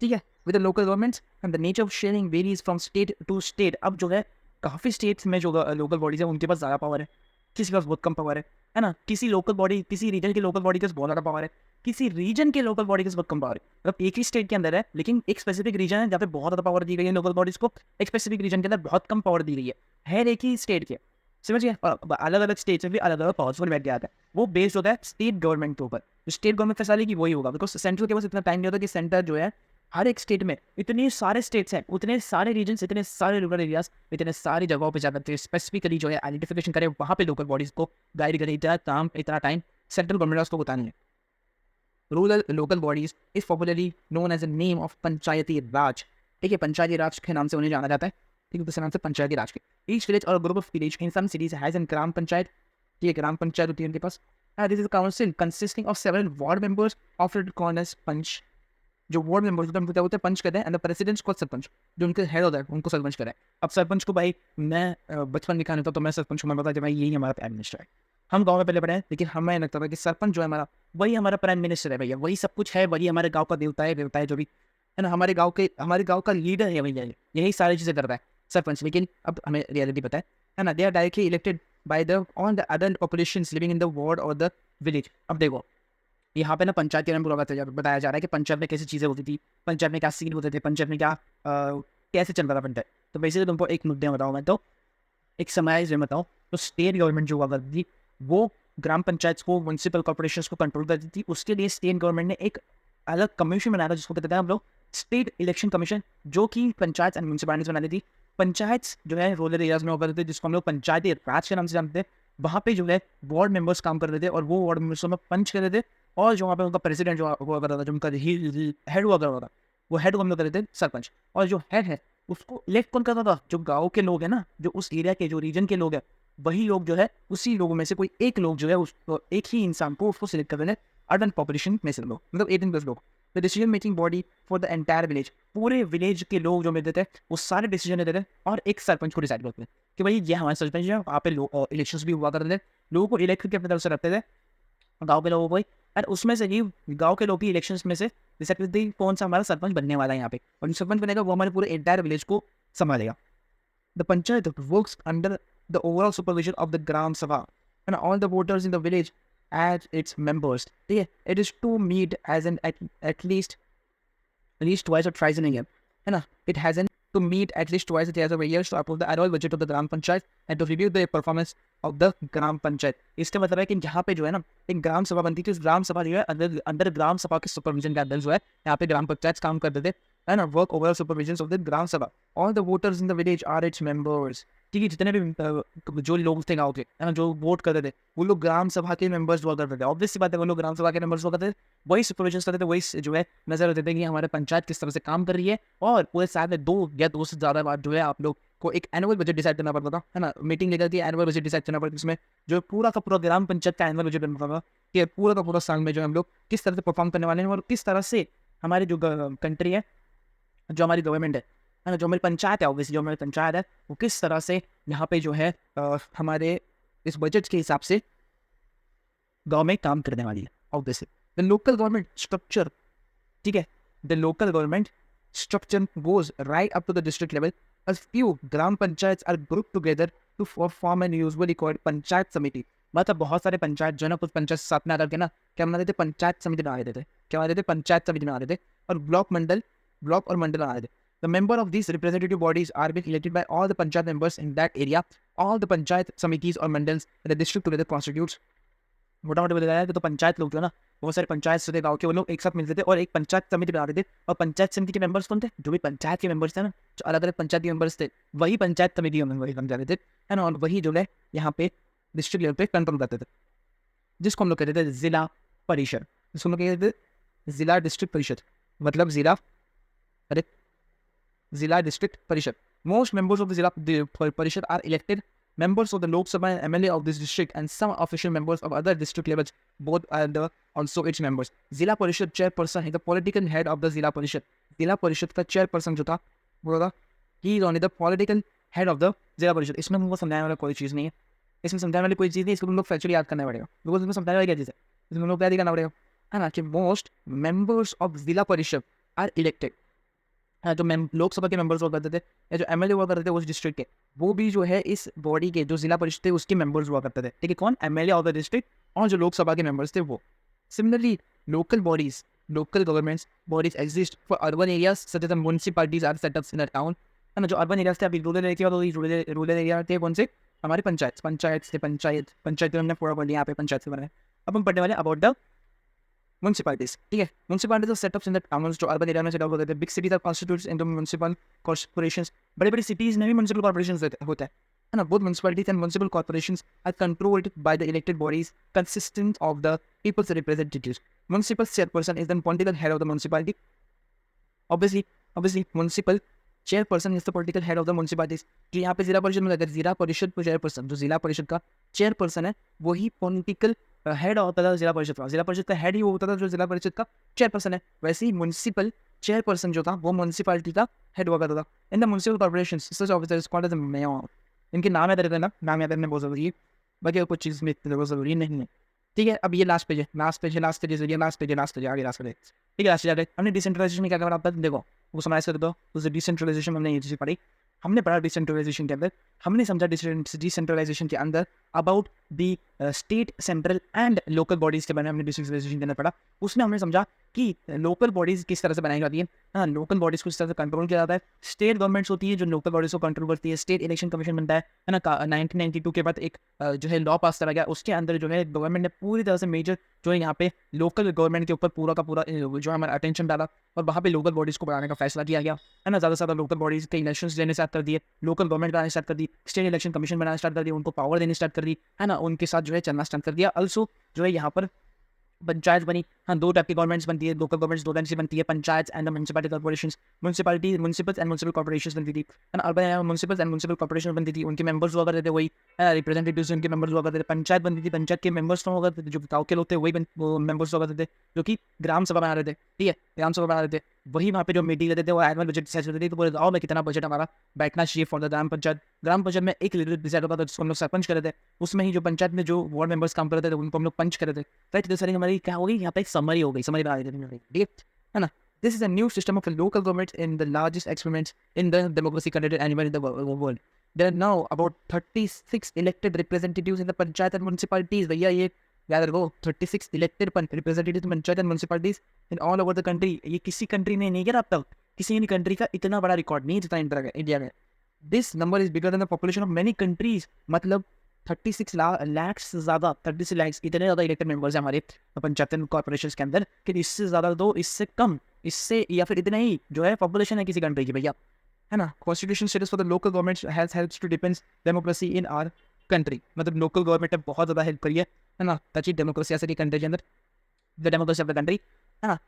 ठीक है, with the local governments and the nature of sharing varies from state to state. अब जो है काफ़ी स्टेट्स में जो लोकल बॉडीज है उनके पास ज़्यादा पावर है, किसी के पास बहुत कम पावर है ना, किसी लोकल बॉडी, किसी रीजन के लोकल बॉडी के पास बहुत ज़्यादा पावर है, किसी रीजन के लोकल बॉडी के पास बहुत कम पावर है। मतलब एक ही स्टेट के अंदर है, लेकिन एक स्पेसिफिक रीजन है जहाँ पे बहुत ज़्यादा पावर दी गई है लोकल बॉडीज को, एक स्पेसिफिक रीजन के अंदर बहुत कम पावर दी गई है एक ही स्टेट के, समझिए। अलग अलग स्टेट्स में भी अलग अलग पावर्सफुल बैठ गया है, वो बेस्ड होता है स्टेट गवर्नमेंट के ऊपर। जो स्टेट गवर्नमेंट फैसला लेगी वही होगा, बिकॉज सेंट्रल के पास इतना टाइम नहीं होता कि सेंटर जो है हर एक स्टेट में इतने सारे स्टेट्स हैं, उतने सारे रीजन्स, इतने सारे रूरल एरियाज, इतने सारी जगहों पे जाकर स्पेसिफिकली जो है आइडेंटिफिकेशन करे, वहाँ पे लोकल बॉडीज को गाइड करे। इतना टाइम सेंट्रल गवर्नमेंट उसको बताने है। Rural local bodies is popularly known as a name of panchayati raj, ठीक है, पंचायती राज के नाम से उन्हें जाना जाता है, ठीक है, दूसरे नाम से पंचायती राज के। Each village or group of village in some cities has an gram panchayat, ठीक है, ग्राम पंचायत होती है उनके पास। This is council consisting of several ward members often called as panch. जो वार्ड मेंबर्स होते हैं उनको क्या बोलते हैं, पंच कहते हैं, एंड द प्रेसिडेंट को सरपंच, जो उनके हेड होता है उनको सरपंच कहते हैं। अब सरपंच को भाई मैं बचपन में खाने था तो मैं सरपंच को मैं बता भाई यही हमारा प्राइम मिनिस्टर है। हम गाँव में पहले पढ़े हैं, लेकिन हमें लगता था कि सरपंच जो है हमारा वही हमारा प्राइम मिनिस्टर है भैया, वही सब कुछ है, वही हमारे गाँव का देवता है जो भी है ना, हमारे गाँव का लीडर है भैया, यही सारी चीज़ें करता है सरपंच। लेकिन अब हमें रियलिटी पता है ना, they are directly elected by the on the adult populations living in the ward और द विलेज। अब देखो यहाँ पे ना पंचायत के नाम पूरा बताया जा रहा है कि पंचायत में कैसी चीज़ें होती थी, पंचायत में क्या सीन होते थे, पंचायत में क्या कैसे चल रहा था पंचायत। तो बेसिकली तुमको एक मुद्दे में बताऊँ मैं, तो एक समाज में बताऊँ तो स्टेट गवर्नमेंट जो हुआ करती थी वो ग्राम पंचायत को, म्यूनसिपल कॉर्पोरेशन को कंट्रोल करती थी। उसके लिए स्टेट गवर्नमेंट ने एक अलग कमीशन बनाया था जिसको कहते हैं हम लोग स्टेट इलेक्शन कमीशन, जो कि पंचायत एंड म्यूनसिपैलिटीज बनाती थी। पंचायत जो है रूरल एरियाज में हुआ करते थे, जिसको हम लोग पंचायती राज के नाम से जानते थे। वहाँ पे जो है वार्ड मेंबर्स काम करते थे और वो वार्ड मेंबर्स में पंच करते थे, और जो वहाँ पे उनका प्रेसिडेंट जो हुआ करता था, जो उनका हेड हुआ करता था, वो हेड को हम लोग करते थे सरपंच। और जो हेड है उसको इलेक्ट कौन करता था, जो गाँव के लोग हैं ना, जो उस एरिया के जो रीजन के लोग हैं, वही लोग जो है उसी लोगों में से कोई एक लोग जो है उस एक ही इंसान को उसको सिलेक्ट करते हैं अर्बन पॉपुलेशन में से लोग, मतलब 18+ लोग। The decision making body for the entire village, पूरे विलेज के लोग जो मिलते थे वो सारे डिसीजन लेते थे और एक सरपंच को डिसाइड करते थे कि भाई ये हमारे सरपंच है। वहाँ पे इलेक्शंस भी हुआ करते थे, लोगों को इलेक्ट करके अपनी तरफ से रखते थे गाँव के लोगों को ही, और उसमें से ही गाँव के लोग ही इलेक्शंस में से डिसाइड करते थे कौन सा हमारा सरपंच बनने वाला है यहाँ पे, और जो सरपंच बनेगा वो हमारे पूरे एंटायर विलेज को संभालेगा। The panchayat works under the overall supervision of the Gram Sabha and all the voters in the village as its members. Yeah, it is to meet as at least twice or thrice in a year. है ना? It has to meet at least twice or thrice a year to approve the annual budget of the Gram Panchayat and to review the performance of the Gram Panchayat. इसका मतलब है कि यहाँ पे जो है ना एक ग्राम सभा बनती थी, उस ग्राम सभा जो है अंदर ग्राम सभा के सुपरविजन के अंदर जो है यहाँ पे ग्राम पंचायत काम करते थे, है ना, work overall supervision of the gram sabha. All the voters in the village are its members, ठीक है, जितने भी जो लोग थे गाँव के, है ना, जो वोट करते थे वो लोग ग्राम सभा के मेंबर्स हुआ करते थे। ऑब्वियस सी बात है, वो लोग ग्राम सभा के मेंबर्स हुआ करते थे, वही सुपरविजन करते थे, वही जो है नजर रखते थे कि हमारे पंचायत किस तरह से काम कर रही है। और पूरे साल में 2 से ज़्यादा बार जो है आप लोग को एक एनुअल बजट डिसाइड करना पड़ता था, है ना, मीटिंग लेकर के एनुअल बजट डिसाइड करना पड़ता, जिसमें जो पूरा का पूरा ग्राम पंचायत का एनुअल बजट बनता था कि पूरा का पूरा साल में जो हम लोग किस तरह से परफॉर्म करने वाले हैं और किस तरह से हमारी जो कंट्री है, जो हमारी गवर्नमेंट है ना, जो हमारी पंचायत है, ऑब्वियसली जो हमारी पंचायत है वो किस तरह से यहाँ पे जो है हमारे इस बजट के हिसाब से गाँव में काम करने वाली है। Obviously the local government structure, ठीक है, the local government structure goes right up to the district level. A few gram panchayats are grouped together to form an usually called panchayat समिति। मतलब बहुत सारे पंचायत जो है ना, कुछ पंचायत साथ में आकर के ना क्या बना देते, पंचायत समिति बना देते थे, क्या बना देते, पंचायत समिति बना देते, और ब्लॉक और मंडल बना देते। The member of these representative bodies are being elected by all the panchayat members in that area. All the panchayat samitis or mandals in the district together constitutes. मोटा मोटा बताया कि तो पंचायत लोग जो ना बहुत सारे पंचायत से गाँव के वो लोग एक साथ मिलते थे और एक पंचायत समिति बनाते थे। और पंचायत समिति के मेंबर्स कौन थे? जो भी पंचायत के मेंबर्स थे ना, जो अलग अलग पंचायत के मेंबर्स थे, वही पंचायत समिति के मेंबर बन जाते थे, है ना। और वही जो है यहाँ पे डिस्ट्रिक्ट लेवल पे कंट्रोल करते थे, जिसको हम लोग कहते थे जिला परिषद। जिसको हम लोग कहते थे जिला डिस्ट्रिक्ट परिषद, मतलब जिला डिस्ट्रिक्ट परिषद। Most members of the Zilla Parishad are elected members of the Lok Sabha and MLA of this district, and some official members of other district levels. Both are also its members. Zilla Parishad chairperson is the political head of the Zilla Parishad. Zilla Parishad का chairperson जो था वो था, he is only the political head of the Zilla Parishad. इसमें हमको समझाने वाला कोई चीज़ नहीं है, इसमें समझाने वाली कोई चीज़ नहीं, इसको तुम लोग फैक्चुअली याद करना पड़ेगा। बिकॉज इसमें समझाने वाली क्या चीज़ है, इसमें तुम लोग क्या करना पड़ेगा, है ना, कि मोस्ट मेंबर्स ऑफ जिला परिषद आर इलेक्टेड। जो लोकसभा के मेंबर्स हुआ करते थे या जो एमएलए हुआ करते थे उस डिस्ट्रिक्ट के, वो भी जो है इस बॉडी के जो जिला परिषद थे उसके मेंबर्स हुआ करते थे। ठीक है, कौन? एमएलए ऑफ द डिस्ट्रिक्ट और जो लोकसभा के मेंबर्स थे वो। Similarly local bodies, local governments bodies exist for urban areas such as municipalities are setups in a town, है ना। जो अर्बन एरियाज थे, अभी रूरल एरिया और रूरल एरिया थे कौन से? हमारे पंचायत हमने पूरा पढ़ लिया यहाँ पे, पंचायत से बना है। अब हम पढ़ने वाले अबाउट द म्युनिसिपैलिटीज। ठीक है, municipalities are setups in the towns, जो अर्बन एरिया में सेटअप होते थे। Big cities are constitutes into municipal corporations. बड़ी बड़ी सिटीज में भी म्युनिसिपल कॉर्पोरेशंस होता है ना। Both municipalities and municipal corporations are controlled by the elected bodies consistent of the people's representatives. Municipal chairperson is the political head of the municipality. Obviously municipal chairperson is the political head of the municipalities. जो यहाँ पे जिला परिषद में रहता है, जिला परिषद चेयरपर्सन, जो जिला परिषद का चेयरपर्सन है वही पॉलिटिकल हेड होता था जिला परिषद का। जिला परिषद का हेड ही वो होता था जो जिला परिषद का चेयरपर्सन है। वैसे ही म्युनिसिपल चेयरपर्सन जो था वो म्युनिसिपैलिटी का हेड हुआ करता था। In the municipal corporations such officers called as mayor. इनके नाम याद रखना, नाम याद रखना बहुत जरूरी है, बाकी कुछ चीज़ में बहुत जरूरी नहीं है। ठीक है, अब ये लास्ट पेज है, आगे लास्ट पेज। ठीक है, लास्ट पेज हमने डिसेंट्रलाइजेशन में क्या करा आपका देखो, वो समराइज कर दो। उस डिसेंट्रलाइजेशन हमने ये चीज़ पढ़ी, हमने पढ़ा डिसेंट्रलाइजेशन के अंदर, हमने समझा डिसेंट्रलाइजेशन के अंदर about the state, central and local bodies के बारे में हमने डिसेंट्रलाइजेशन के अंदर पढ़ा। उसमें हमने समझा कि लोकल बॉडीज़ किस तरह से बनाई जाती है, हाँ, लोकल बॉडीज़ को इस तरह से कंट्रोल किया जाता है। स्टेट गवर्नमेंट्स होती है जो लोकल बॉडीज़ को कंट्रोल करती है। स्टेट इलेक्शन कमीशन बनता है ना। 1992 के बाद एक जो है लॉ पास करा गया, उसके अंदर जो है गवर्नमेंट ने पूरी तरह से मेजर जो है यहाँ पे लोकल गवर्नमेंट के ऊपर पूरा का पूरा जो हमारा अटेंशन डाला और वहाँ पे लोकल बॉडीज़ को बढ़ाने का फैसला किया गया, है ना। ज़्यादा से ज़्यादा लोकल बॉडीज़ के इलेक्शन लेने स्टार्ट कर दिए, लोकल गवर्नमेंट बनाने स्टार्ट कर दी, स्टेट इलेक्शन कमीशन बनाना स्टार्ट कर दिया, उनको पावर देने स्टार्ट कर दी, है ना, उनके साथ जो है चलना स्टार्ट कर दिया। ऑल्सो जो है यहाँ पर पंचायत बनी, हाँ, दो टाइप की गवर्नमेंट्स बनती है, लोकल गवर्नमेंट्स दो टाइप से बनती है, panchayat and municipality corporations. Municipals and municipal corporations बनती थी, है ना। Urban municipals and municipal corporation बनती थी, उनके मेंबर्स हुआ करते थे वही, रिप्रेजेंटेटिव्स उनके मेंबर्स हुआ करते थे। पंचायत बनती थी, पंचायत के मेंबर्स हुआ करते थे, जो गाँव के लोग थे वही मेंबर्स हुआ करते थे, जो कि ग्राम सभा बना रहे थे। ठीक है, ग्राम सभा बना रहे थे, वही वहाँ पे जो मीटिंग रहते थे वो एनुअल बजट डिसाइड करते थे, तो पूरे गाँव में कितना बजट हमारा बैठना चाहिए फॉर द ग्राम पंचायत। ग्राम पंचायत में एक लीडर डिसाइड होता था जिसको हम लोग सरपंच करते थे। उसमें ही जो पंचायत में जो वार्ड मेंबर्स काम करते थे उनको हम लोग पंच करते थे। राइट, तो सारी हमारी क्या होगी, यहाँ पे एक समरी हो गई, समरी बना देते, ठीक है ना। This is a new system of local government in the largest experiments in the democracy conducted anywhere in the world. There are now about 36 elected representatives in the panchayat and municipalities. भैया ये याद रखो, 36 elected representatives panchayat and municipalities in all over the country. ये किसी कंट्री ने नहीं किया अब तक, किसी भी कंट्री का इतना बड़ा रिकॉर्ड नहीं जितना इंडिया में। This number is bigger than the population of many countries. मतलब 36 लाख से ज़्यादा, 36 लाख इतने ज़्यादा इलेक्टेड मेंबर्स हैं हमारे पंचायत कॉर्पोरेशन के अंदर कि इससे ज़्यादा दो, इससे कम, इससे या फिर इतना ही जो है पॉपुलेशन है किसी कंट्री की, भैया, है ना। Constitution status for the local government has helps to defence democracy in our country. मतलब लोकल गवर्नमेंट ने बहुत ज़्यादा हेल्प करी है ना, ताकि डेमोक्रेसी ऐसे कंट्री के अंदर, the democracy of the country, है ना।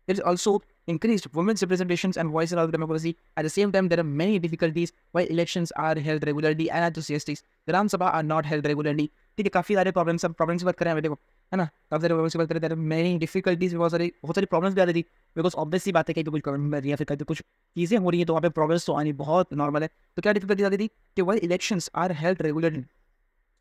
There is also increased women's representations and voices of democracy. At the same time, there are many difficulties while elections are held regularly and at the CSTs. Gram Sabha are not held regularly. ठीक है, काफ़ी सारे प्रॉब्लम्स की बात करें हमें, देखो, है ना, काफ़ी सारे प्रॉब्लम्स की बात करें, there are many difficulties, बहुत सारी प्रॉब्लम्स भी आ रही थी, बिकॉज ऑब्वियसली बात है, कहीं पे कुछ गवर्नमेंट रही है, फिर कहीं पे कुछ चीज़ें हो रही है, तो वहाँ पे प्रॉब्लम्स तो आनी बहुत नॉर्मल है। तो क्या डिफिकल्टीज आती थी कि while elections are held regularly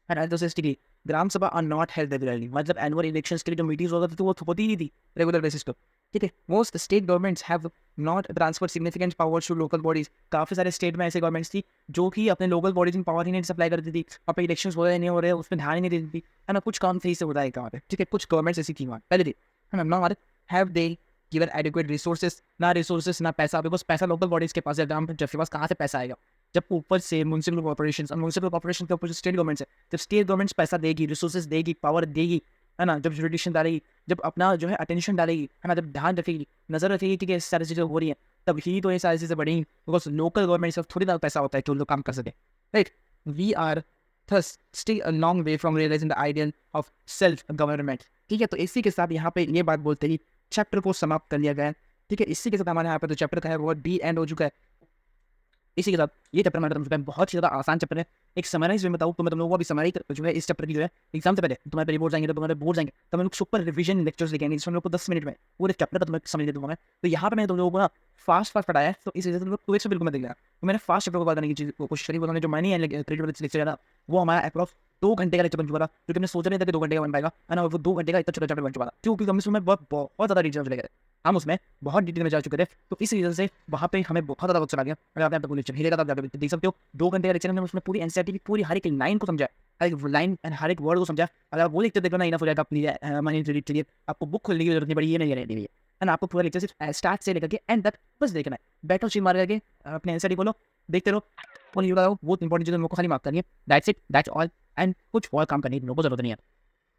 and at the CST, gram sabha are not held regularly. मतलब एनुअल इलेक्शंस के लिए जो मीटिंग्स होती थी वो होती ही नहीं थी रेगुलर बेसिस पर। ठीक है, most state governments have not transfer significant powers to local bodies. काफ़ी सारे स्टेट में ऐसे गवर्नमेंट्स थी जो कि अपने लोकल बॉडीज में पावर ही नहीं सप्लाई करती थी। वहाँ पे इलेक्शंस हो रहे नहीं हो रहे, उसमें ध्यान ही नहीं देती थी, है ना। कुछ काम सही से होता है वहाँ पे, ठीक है, कुछ गवर्नमेंट्स ऐसी थी वहाँ पहले थी, है ना। Not have they given adequate resources, ना पैसा, बिकॉज पैसा लोकल बॉडीज के पास है, जब के पास कहाँ से पैसा आएगा, जब ऊपर से म्यूनसिपल कॉर्पोरेशन के ऊपर से स्टेट गवर्नमेंट है, जब स्टेट गवर्नमेंट पैसा देगी, रिसोर्सेज देगी, पावर देगी, है ना, जब जुडिशन डालेगी, जब अपना जो है अटेंशन डालेगी, है ना, जब ध्यान रखेगी, नजर रखेगी कि ये सारी चीज़ें हो रही हैं, तब ही तो ये सारी चीज़ें बढ़ेंगी, बिकॉज लोकल गवर्नमेंट सब थोड़ी ना पैसा होता है जो लोग काम कर सके, right. We are thus still a long way from realizing the ideal of self government। ठीक है, तो इसी के साथ यहाँ पे ये बात बोलते ही चैप्टर को समाप्त कर लिया गया है। ठीक है, इसी के साथ हमारे यहाँ पे जो चैप्टर का है वो डी एंड हो चुका है। इसी के साथ ये चैप्टर हमारा खत्म हो चुका है। बहुत ही ज़्यादा आसान चैप्टर है। एक समराइज में बताऊँ तो मैं तुम लोगों को अभी समराइज जो है इस चैप्टर की जो है एग्जाम से पहले तुम्हारे रिपोर्ट जाएंगे, तो तुम्हारे बोर्ड जाएंगे, तो हम लोग सुपर रिविजन लेक्चर्स लिखेंगे, जिसमें हम लोग को 10 मिनट में पूरे चैप्टर का तुम्हें समझ दे दूंगा। तो यहाँ पे मैं तुम लोगों को ना फास्ट पढ़ाया है, तो इस वजह से तुम लोग क्विज से बिल्कुल मत देखना। तो मैंने फास्ट चैप्टर को करने की कोशिश करी। उन्होंने जो मैंने लेक्चर था वो हमारा अप्रॉक्स 2 घंटे का लेक्चर बन चुका था, जो कि हमने सोचा नहीं था कि 2 घंटे का बन पाएगा, है ना। वो 2 घंटे का इतना छोटा चैप्टर बन चुका था, क्योंकि हम इसमें बहुत ज़्यादा डिटेल चले गए, हम उसमें बहुत डिटेल में जा चुके थे। तो इस रीजन से वहाँ पे हमें बहुत ज़्यादा वक्त चला गया। अगर आपने अपना लेक्चर हिलेगा तो आप जाकर देख सकते हो। 2 घंटे का लेक्चर हमने उसमें पूरी एनसीईआरटी की पूरी हर एक लाइन को समझा, हर एक लाइन एंड हर एक वर्ड को समझा। अगर आप वो लेक्चर देखना इनफ हो जाएगा अपनी मनी क्रेडिट के लिए, आपको बुक खोलने की जरूरत नहीं पड़ी, ये नहीं रहती है, है ना। आपको पूरा लेक्चर सिर्फ स्टार्ट से लेकर के एंड तक बस देखना है। बैठो ची मार करके अपने एनसीईआरटी खोलो, देखते रहो, वो इंपॉर्टेंट चीज़ें लोगों को खाली मार्क करनी है। That's it, that's all. And कुछ और काम करने की लोगों को जरूरत नहीं है।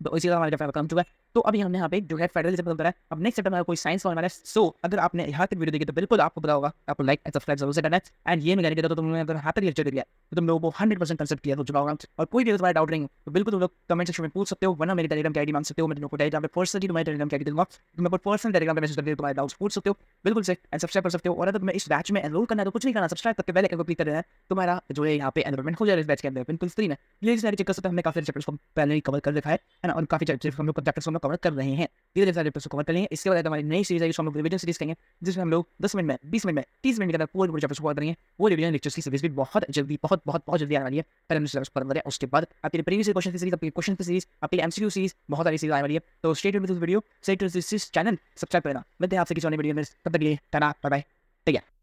तो इसी तरह हमारे चैप्टर खत्म चुका है। तो अभी हमने यहाँ पे जो है फेडरलिज्म खत्म करा है। अब नेक्स्ट चैप्टर में कोई साइंस वाला है। सो अगर आपने यहाँ तक वीडियो देखी तो बिल्कुल आपको पता होगा, आपको लाइक एंड सब्सक्राइब जरूर से करना है। एंड ये मैं गारंटी देता हूं, तो तुमने अगर यहाँ तक लेक्चर दिया तो तुम लोगों को 100% कंसेप्ट क्लियर हो चुका होगा। और कोई भी अगर तुम्हारा डाउट नहीं है तो बिल्कुल तुम लोग कमेंट सेक्शन में पूछ सकते हो, वरना मेरी टेलीग्राम की आईडी मांग सकते हो। मैं तुमको टेलीग्राम पे पर्सनली तुम्हारी टेलीग्राम की आईडी दूंगा, तुम मेरे को पर्सनल टेलीग्राम पे मैसेज करके तुम्हारे डाउट्स पूछ सकते हो बिल्कुल से, एंड सब्सक्राइब कर सकते हो। और अगर तुम्हें इस बैच में एनरोल करना है तो कुछ नहीं करना, सब्सक्राइब करके बेल आइकन को क्लिक कर देना है, तुम्हारा जो है यहाँ पे एनरोलमेंट हो जाएगा इस बैच के अंदर, बिल्कुल फ्री में। ये सारी चेक कर सकते हैं, हमने काफी चैप्टर्स को पहले ही कवर कर रखा है ना, और काफी चैप्टर्स हम लोग कवर कर रहे हैं, धीरे धीरे चैप्टर्स को कवर करेंगे। इसके बाद हमारी नई सीरीज है जिसको हम लोग रिवीजन सीरीज करेंगे, जिसमें हम लोग 10 मिनट में, 20 मिनट में, 30 मिनट के अंदर पूरे चैप्टर्स को कवर करेंगे। वो रिवीजन लेक्चर्स की सीरीज भी बहुत जल्दी बहुत जल्दी आने वाली है। पहले हम सिलेबस कवर करें, उसके बाद आपके प्रीवियस क्वेश्चन की सीरीज, आपकी क्वेश्चन की सीरीज, आपकी एमसीक्यू सीरीज, बहुत सारी सीरीज आने वाली है। तो stay tuned with this video, stay tuned with this channel, subscribe करना। मिलते हैं आपसे किसी और नई वीडियो में, तब तक के लिए tata bye bye, take care.